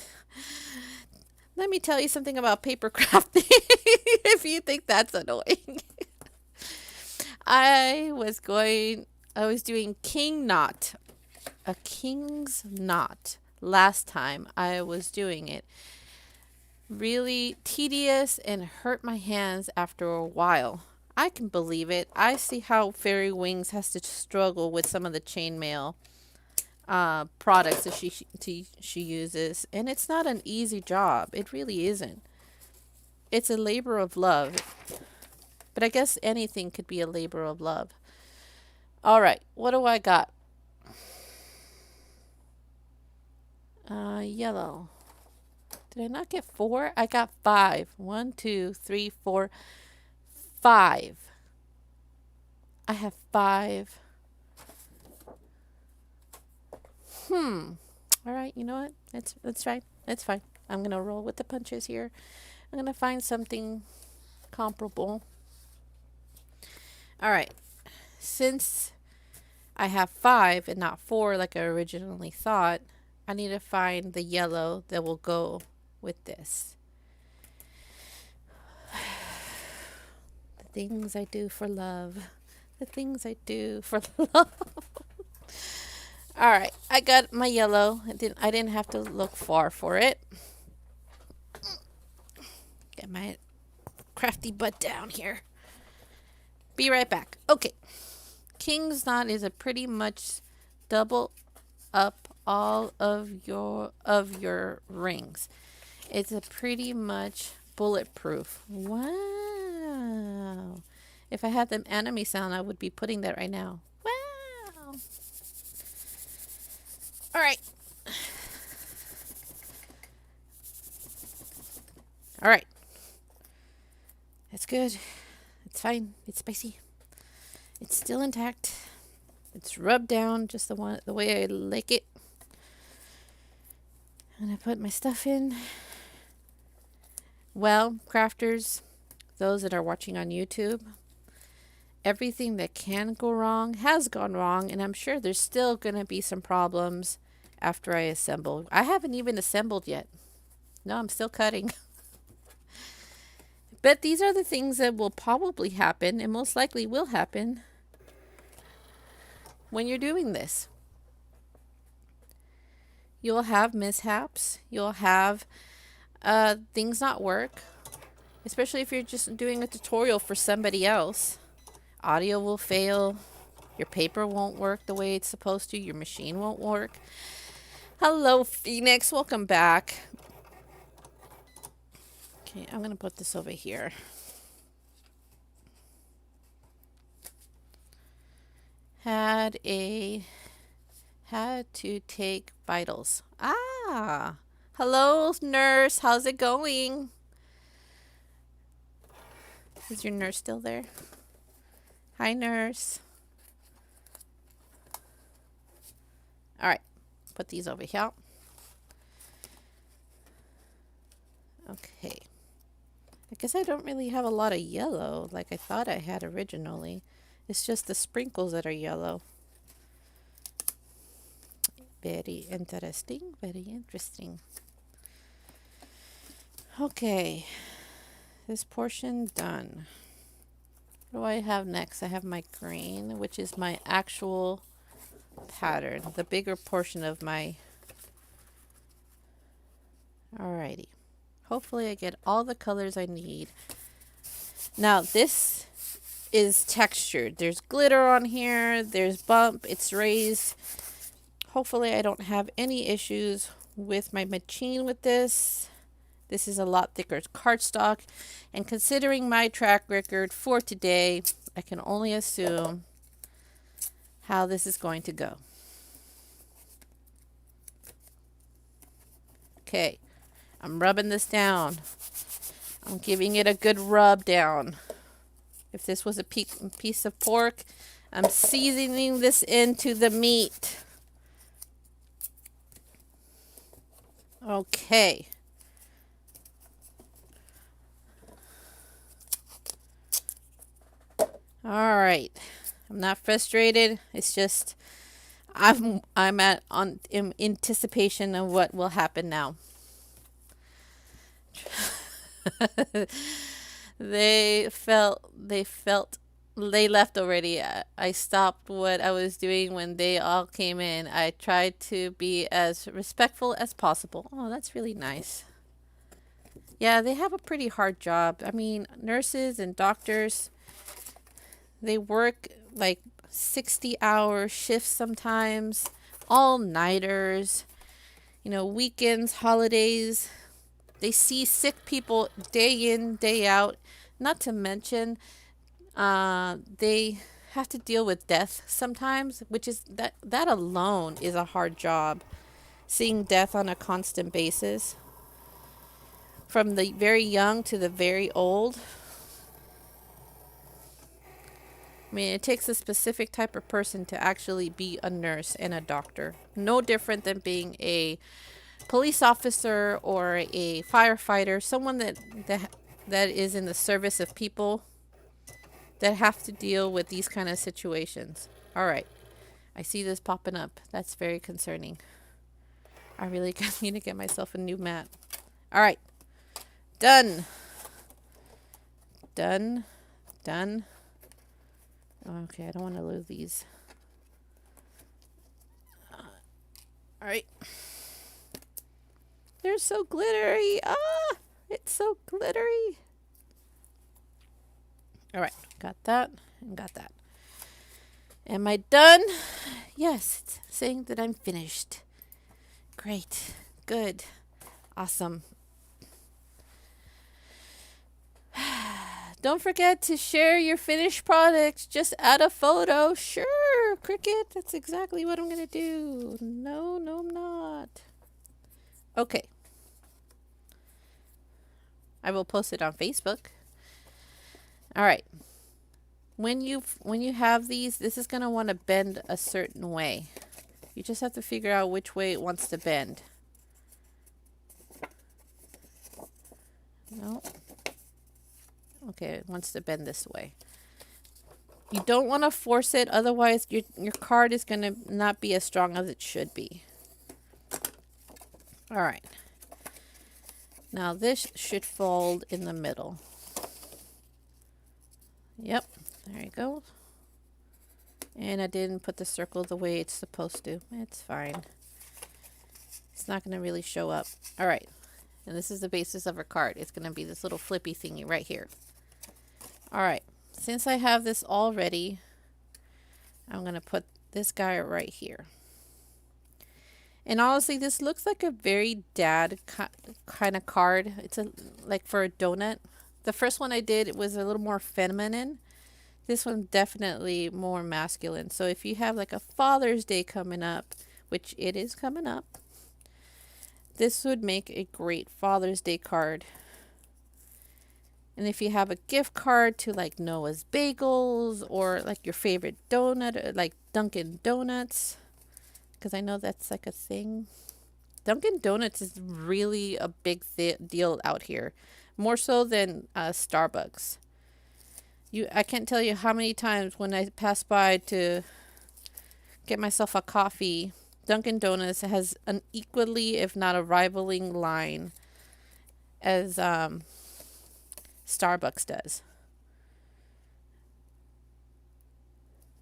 Let me tell you something about paper crafting if you think that's annoying. I was doing king knot, a king's knot last time I was doing it. Really tedious and hurt my hands after a while. I can believe it. I see how Fairy Wings has to struggle with some of the chainmail products that she uses, and it's not an easy job. It really isn't. It's a labor of love, but I guess anything could be a labor of love. All right, what do I got? Yellow. Did I not get 4? I got 5. 1, 2, 3, 4, 5. I have 5. All right, you know what? That's fine. That's fine. I'm gonna roll with the punches here. I'm gonna find something comparable. All right. Since I have 5 and not 4 like I originally thought, I need to find the yellow that will go with this. The things I do for love. The things I do for love. All right, I got my yellow. I didn't have to look far for it. Get my crafty butt down here. Be right back. Okay. King's knot is a pretty much double up all of your rings. It's a pretty much bulletproof. Wow. If I had the anime sound, I would be putting that right now. Wow. All right. All right. That's good. It's fine. It's spicy. It's still intact. It's rubbed down just the way I like it. And I put my stuff in. Well, crafters, those that are watching on YouTube, everything that can go wrong has gone wrong, and I'm sure there's still going to be some problems after I assemble. I haven't even assembled yet. No, I'm still cutting. But these are the things that will probably happen, and most likely will happen when you're doing this. You'll have mishaps. You'll have things not work, especially if you're just doing a tutorial for somebody else. Audio will fail. Your paper won't work the way it's supposed to. Your machine won't work. Hello, Phoenix. Welcome back. Okay, I'm going to put this over here. Had to take vitals. Ah, hello, nurse. How's it going? Is your nurse still there? Hi, nurse. All right, put these over here. Okay. I guess I don't really have a lot of yellow like I thought I had originally. It's just the sprinkles that are yellow. Very interesting. Very interesting. Okay. This portion done. What do I have next? I have my green, which is my actual pattern. The bigger portion of my... Alrighty. Hopefully I get all the colors I need. Now this is textured. There's glitter on here. There's bump. It's raised. Hopefully I don't have any issues with my machine with this. This is a lot thicker cardstock. And considering my track record for today, I can only assume how this is going to go. Okay. I'm rubbing this down. I'm giving it a good rub down. If this was a piece of pork, I'm seasoning this into the meat. Okay. All right. I'm not frustrated. It's just I'm at on in anticipation of what will happen now. They felt they left already. I stopped what I was doing when they all came in. I tried to be as respectful as possible. Oh, that's really nice. Yeah, they have a pretty hard job. I mean, nurses and doctors, they work like 60-hour shifts sometimes, all-nighters, weekends, holidays. They see sick people day in, day out. Not to mention, they have to deal with death sometimes, which is that alone is a hard job. Seeing death on a constant basis, from the very young to the very old. I mean, it takes a specific type of person to actually be a nurse and a doctor. No different than being a police officer or a firefighter, someone that is in the service of people that have to deal with these kind of situations. All right. I see this popping up. That's very concerning. I really need to get myself a new mat. All right. Done. Done. Done. Okay, I don't want to lose these. All right. They're so glittery. Ah, it's so glittery. All right, got that and got that. Am I done? Yes, it's saying that I'm finished. Great. Good. Awesome. Don't forget to share your finished products. Just add a photo. Sure, Cricut. That's exactly what I'm going to do. No, I'm not. Okay. I will post it on Facebook. All right. When you have these, this is going to want to bend a certain way. You just have to figure out which way it wants to bend. No. Okay, it wants to bend this way. You don't want to force it, otherwise your card is going to not be as strong as it should be. All right. Now this should fold in the middle. Yep, there you go. And I didn't put the circle the way it's supposed to. It's fine. It's not going to really show up. All right. And this is the basis of our card. It's going to be this little flippy thingy right here. All right. Since I have this all ready, I'm going to put this guy right here. And honestly, this looks like a very dad kind of card. It's like for a donut. The first one I did, it was a little more feminine. This one's definitely more masculine. So if you have like a Father's Day coming up, which it is coming up, this would make a great Father's Day card. And if you have a gift card to like Noah's Bagels or like your favorite donut, like Dunkin' Donuts, because I know that's like a thing. Dunkin' Donuts is really a big deal out here, more so than Starbucks. I can't tell you how many times when I pass by to get myself a coffee, Dunkin' Donuts has an equally, if not a rivaling line as Starbucks does.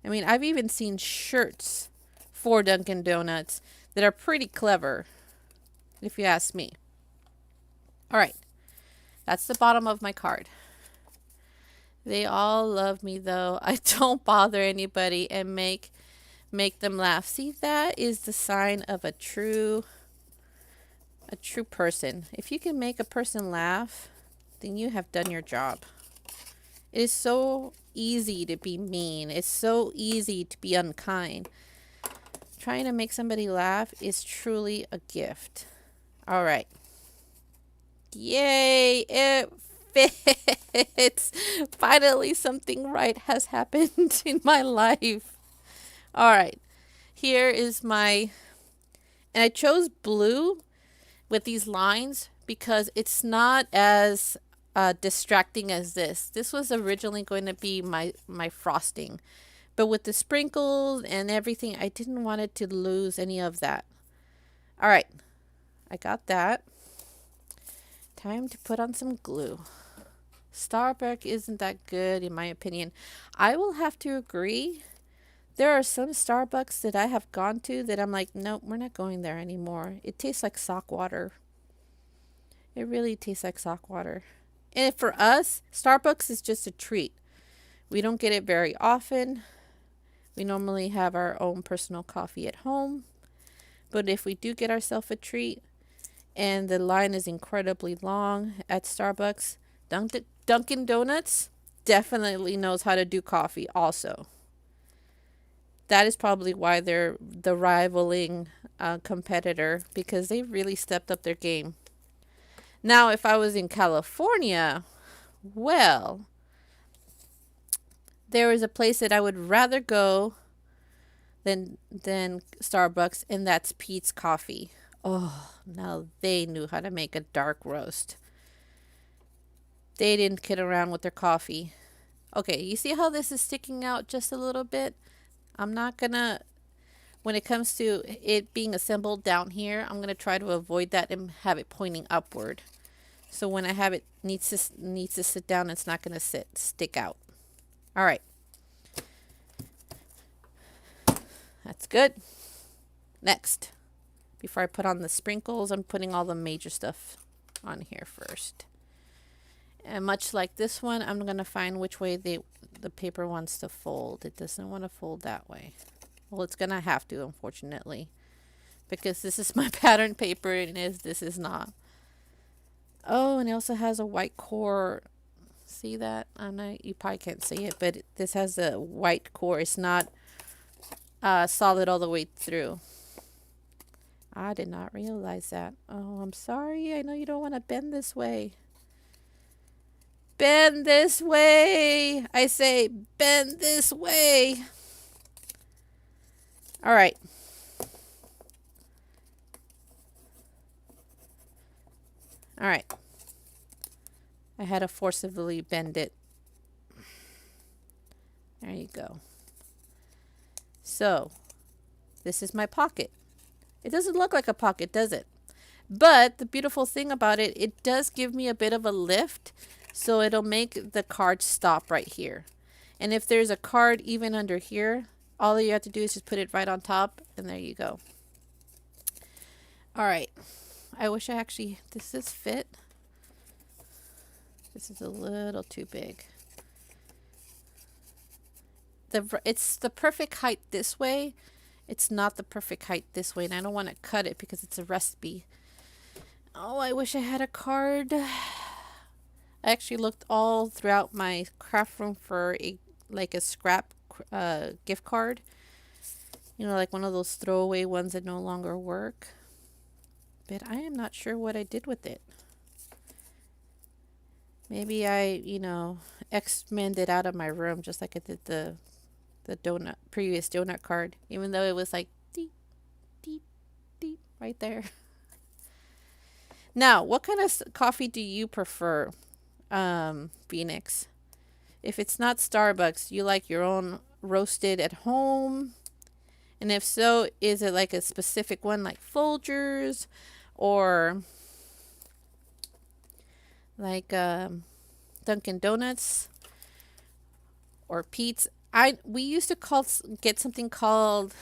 I mean, I've even seen shirts for Dunkin' Donuts that are pretty clever, if you ask me. All right, that's the bottom of my card. They all love me, though. I don't bother anybody and make them laugh. See, that is the sign of a true person. If you can make a person laugh, then you have done your job. It is so easy to be mean. It's so easy to be unkind. Trying to make somebody laugh is truly a gift. All right. Yay! It fits. Finally, something right has happened in my life. All right, here is my, and I chose blue with these lines because it's not as distracting as this. This was originally going to be my frosting, but with the sprinkles and everything, I didn't want it to lose any of that. All right, I got that. Time to put on some glue. Starbucks isn't that good in my opinion. I will have to agree. There are some Starbucks that I have gone to that I'm like, nope, we're not going there anymore. It tastes like sock water. It really tastes like sock water. And for us, Starbucks is just a treat. We don't get it very often. We normally have our own personal coffee at home. But if we do get ourselves a treat and the line is incredibly long at Starbucks, Dunkin' Donuts definitely knows how to do coffee also. That is probably why they're the rivaling competitor, because they really stepped up their game. Now, if I was in California, well, there is a place that I would rather go than Starbucks, and that's Pete's Coffee. Oh, now they knew how to make a dark roast. They didn't kid around with their coffee. Okay, you see how this is sticking out just a little bit? I'm not gonna, when it comes to it being assembled down here, I'm gonna try to avoid that and have it pointing upward. So when I have it needs to sit down, it's not gonna stick out. All right, that's good. Next, before I put on the sprinkles, I'm putting all the major stuff on here first. And much like this one, I'm going to find which way the paper wants to fold. It doesn't want to fold that way. Well, it's going to have to, unfortunately, because this is my pattern paper and this is not. Oh, and it also has a white core. See that? I know you probably can't see it, but this has a white core. It's not solid all the way through. I did not realize that. Oh, I'm sorry. I know you don't want to bend this way. Bend this way. I say bend this way. All right. All right. I had to forcibly bend it. There you go. So, this is my pocket. It doesn't look like a pocket, does it? But the beautiful thing about it, it does give me a bit of a lift. So it'll make the card stop right here. And if there's a card even under here, all you have to do is just put it right on top, and there you go. All right. I wish I actually, does this fit? This is a little too big. It's the perfect height this way. It's not the perfect height this way, and I don't want to cut it because it's a recipe. Oh, I wish I had a card. I actually looked all throughout my craft room for a scrap gift card. You know, like one of those throwaway ones that no longer work. But I am not sure what I did with it. Maybe I, expanded out of my room just like I did the previous donut card. Even though it was like deep, deep, deep right there. Now, what kind of coffee do you prefer? Phoenix. If it's not Starbucks, you like your own roasted at home? And if so, is it like a specific one like Folgers or like Dunkin' Donuts or Pete's? We used to get something called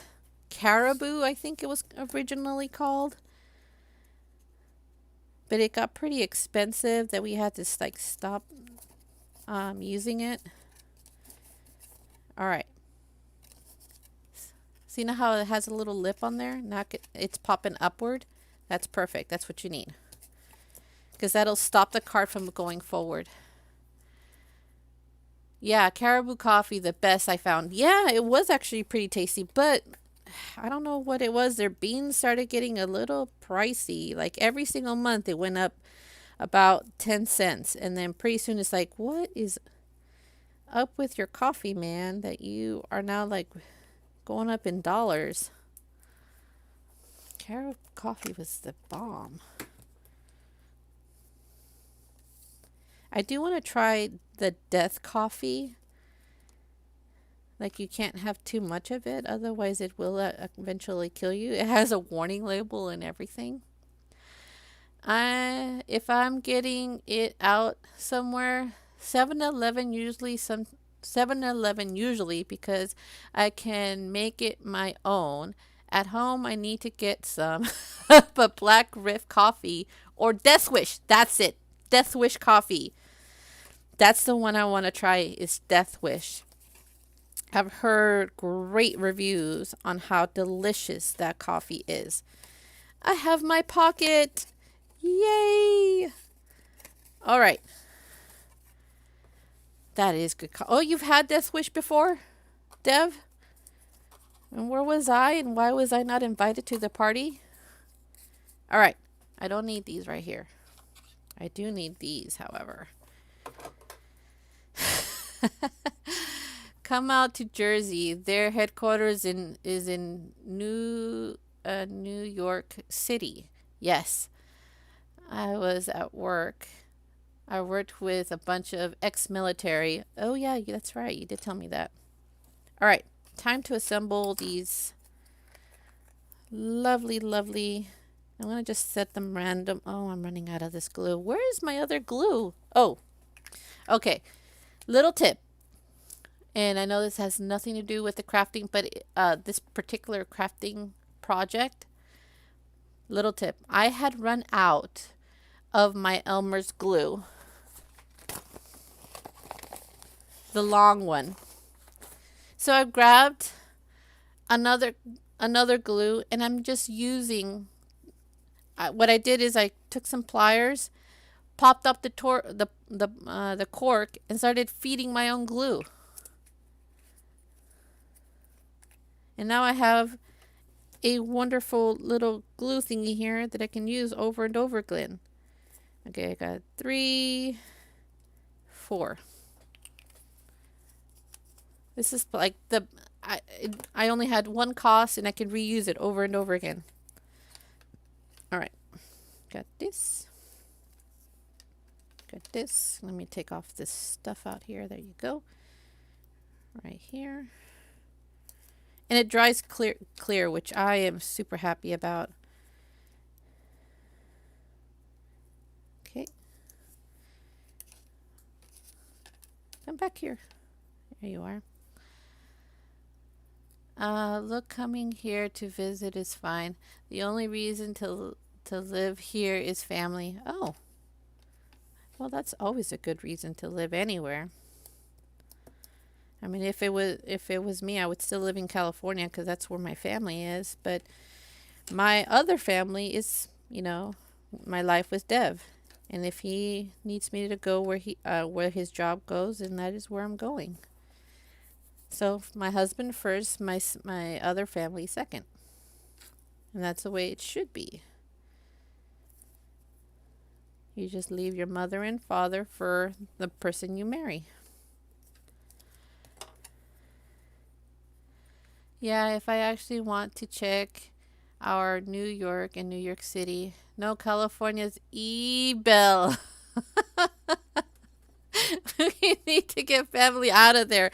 Caribou, I think it was originally called. But it got pretty expensive that we had to stop using it. All right. See now how it has a little lip on there? Now it's popping upward. That's perfect. That's what you need. Because that'll stop the card from going forward. Yeah, Caribou coffee, the best I found. Yeah, it was actually pretty tasty, but I don't know what it was. Their beans started getting a little pricey. Like every single month it went up about 10 cents. And then pretty soon it's like, what is up with your coffee, man, that you are now like going up in dollars? Caro coffee was the bomb. I do want to try the death coffee. Like you can't have too much of it, otherwise it will eventually kill you. It has a warning label and everything. If I'm getting it out somewhere, 7-Eleven usually some 7-Eleven usually because I can make it my own. At home I need to get some but Black Riff coffee or Death Wish. That's it. Death Wish coffee. That's the one I want to try is Death Wish. I've heard great reviews on how delicious that coffee is. I have my pocket. Yay! All right. That is good. Oh, you've had Death Wish before, Dev? And where was I and why was I not invited to the party? All right. I don't need these right here. I do need these, however. Come out to Jersey. Their headquarters is in New York City. Yes. I was at work. I worked with a bunch of ex-military. Oh yeah, that's right. You did tell me that. All right. Time to assemble these lovely, lovely. I'm going to just set them random. Oh, I'm running out of this glue. Where is my other glue? Oh, okay. Little tip. And I know this has nothing to do with the crafting, but this particular crafting project, little tip. I had run out of my Elmer's glue. The long one. So I grabbed another glue and I'm just using what I did is I took some pliers, popped up the cork and started feeding my own glue. And now I have a wonderful little glue thingy here that I can use over and over again. Okay, I got 3, 4. This is like I only had one cost and I can reuse it over and over again. All right, got this. Got this. Let me take off this stuff out here. There you go. Right here. And it dries clear, which I am super happy about. Okay. Come back here. There you are. Look, coming here to visit is fine. The only reason to live here is family. Oh. Well, that's always a good reason to live anywhere. I mean, if it was me, I would still live in California because that's where my family is. But my other family is, my life with Dev, and if he needs me to go where his job goes, then that is where I'm going. So my husband first, my other family second, and that's the way it should be. You just leave your mother and father for the person you marry. Yeah, if I actually want to check our New York and New York City. No, California's Ebel. We need to get family out of there.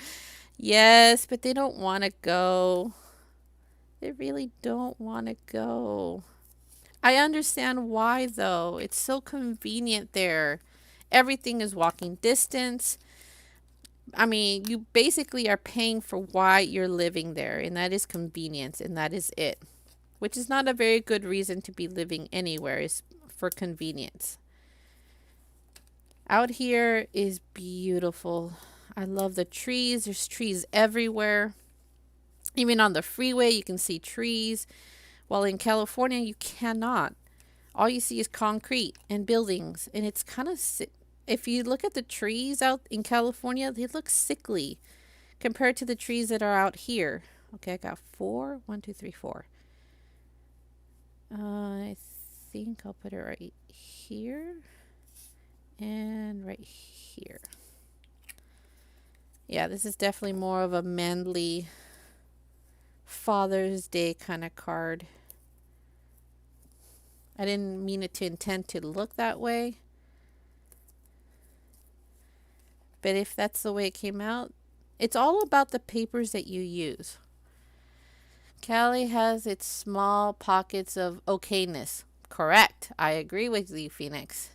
Yes, but they don't want to go. They really don't want to go. I understand why, though. It's so convenient there. Everything is walking distance. I mean, you basically are paying for why you're living there, and that is convenience, and that is it. Which is not a very good reason to be living anywhere, is for convenience. Out here is beautiful. I love the trees. There's trees everywhere. Even on the freeway, you can see trees. While in California, you cannot. All you see is concrete and buildings, and it's kind of if you look at the trees out in California, they look sickly compared to the trees that are out here. Okay, I got 4. 1, 2, 3, 4. I think I'll put it right here. And right here. Yeah, this is definitely more of a manly Father's Day kind of card. I didn't mean it to intend to look that way. But if that's the way it came out, it's all about the papers that you use. Callie has its small pockets of okayness. Correct. I agree with you, Phoenix.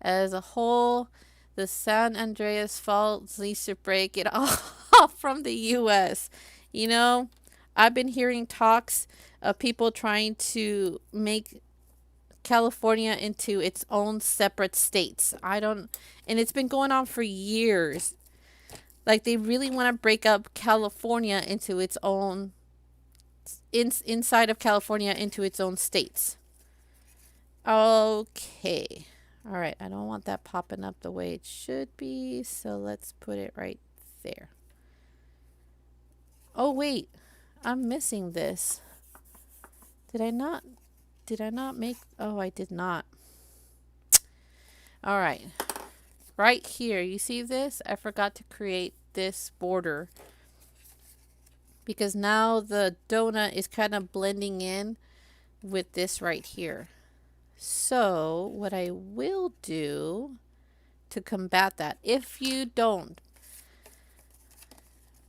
As a whole, the San Andreas fault needs to break it off from the U.S. You know, I've been hearing talks of people trying to make California into its own separate states. And it's been going on for years. Like they really want to break up California into its own, inside of California into its own states. Okay. All right, I don't want that popping up the way it should be, so let's put it right there. Oh, wait. I'm missing this. Did I not make... Oh, I did not. All right. Right here, you see this? I forgot to create this border because now the donut is kind of blending in with this right here. So what I will do to combat that, if you don't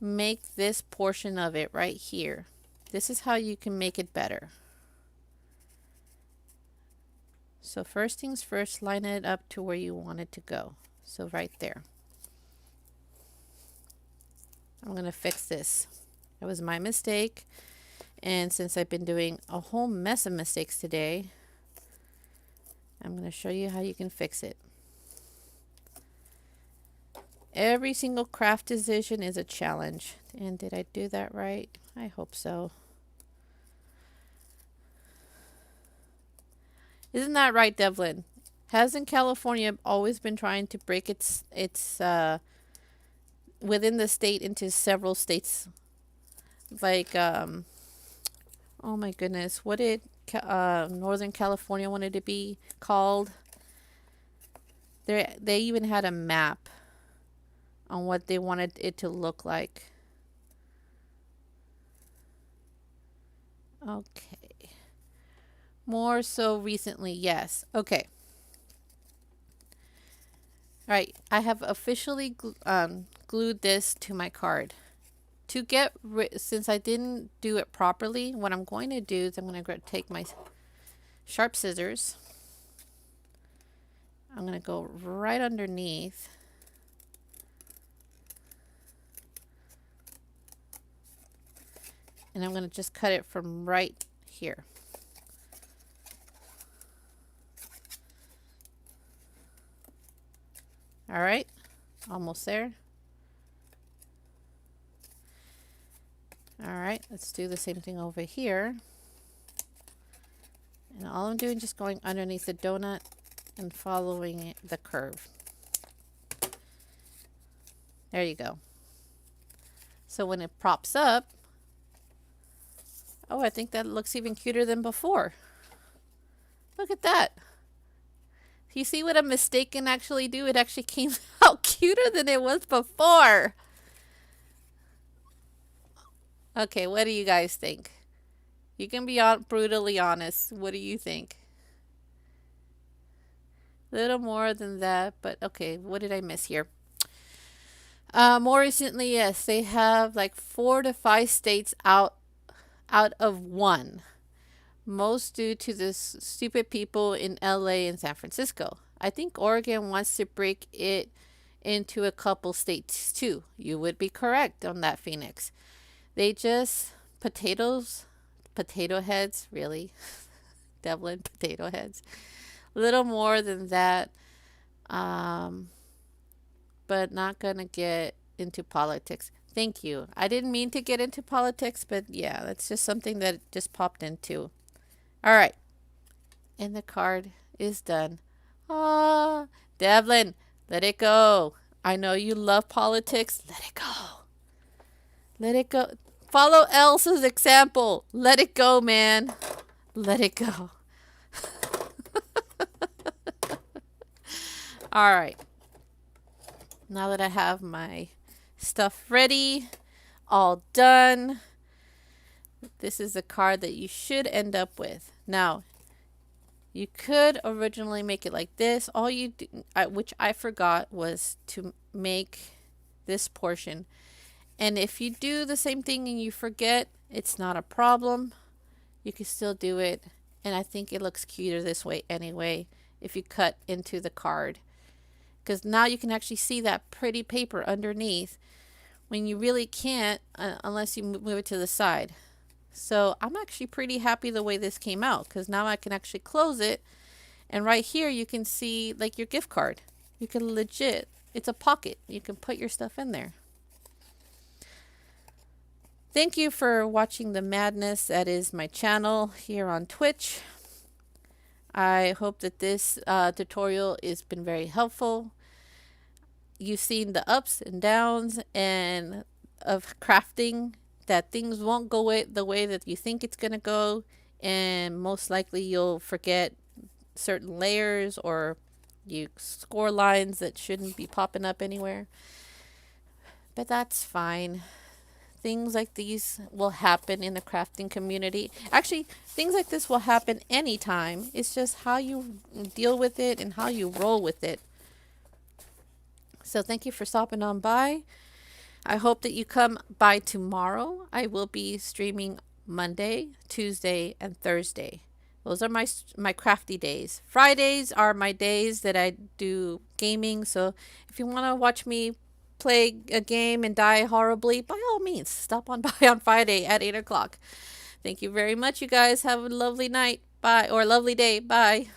make this portion of it right here, this is how you can make it better. So first things first, line it up to where you want it to go. So right there. I'm going to fix this. That was my mistake. And since I've been doing a whole mess of mistakes today, I'm going to show you how you can fix it. Every single craft decision is a challenge. And did I do that right? I hope so. Isn't that right, Devlin? Hasn't California always been trying to break its within the state into several states? Like, oh my goodness, what did Northern California wanted to be called? They even had a map on what they wanted it to look like. Okay. More so recently, yes. Okay. All right, I have officially glued this to my card. To get since I didn't do it properly, what I'm going to do is I'm going to take my sharp scissors. I'm going to go right underneath. And I'm going to just cut it from right here. All right, almost there. All right, let's do the same thing over here. And all I'm doing is just going underneath the donut and following the curve. There you go. So when it props up, oh, I think that looks even cuter than before. Look at that. You see what a mistake can actually do? It actually came out cuter than it was before. Okay, what do you guys think? You can be brutally honest. What do you think? A little more than that, but okay, what did I miss here? More recently, yes, they have like 4 to 5 states out of 1. Most due to the stupid people in LA and San Francisco. I think Oregon wants to break it into a couple states too. You would be correct on that, Phoenix. They just potato heads, really. Devlin, potato heads. A little more than that. But not gonna get into politics. Thank you. I didn't mean to get into politics, but yeah, that's just something that just popped into. All right. And the card is done. Ah, Devlin, let it go. I know you love politics. Let it go. Let it go. Follow Elsa's example. Let it go, man. Let it go. All right. Now that I have my stuff ready, all done, this is the card that you should end up with. Now, you could originally make it like this. All you do, which I forgot, was to make this portion. And if you do the same thing and you forget, it's not a problem. You can still do it. And I think it looks cuter this way anyway, if you cut into the card. Because now you can actually see that pretty paper underneath when you really can't unless you move it to the side. So I'm actually pretty happy the way this came out, because now I can actually close it, and right here you can see like your gift card. You can legit, it's a pocket. You can put your stuff in there. Thank you for watching the madness that is my channel here on Twitch. I hope that this tutorial has been very helpful. You've seen the ups and downs and of crafting, that things won't go the way that you think it's going to go, and most likely you'll forget certain layers, or you score lines that shouldn't be popping up anywhere. But that's fine. Things like these will happen in the crafting community. Actually, things like this will happen anytime. It's just how you deal with it and how you roll with it. So thank you for stopping on by. I hope that you come by tomorrow. I will be streaming Monday, Tuesday, and Thursday. Those are my crafty days. Fridays are my days that I do gaming. So if you want to watch me play a game and die horribly, by all means, stop on by on Friday at 8 o'clock. Thank you very much, you guys. Have a lovely night. Bye. Or a lovely day. Bye.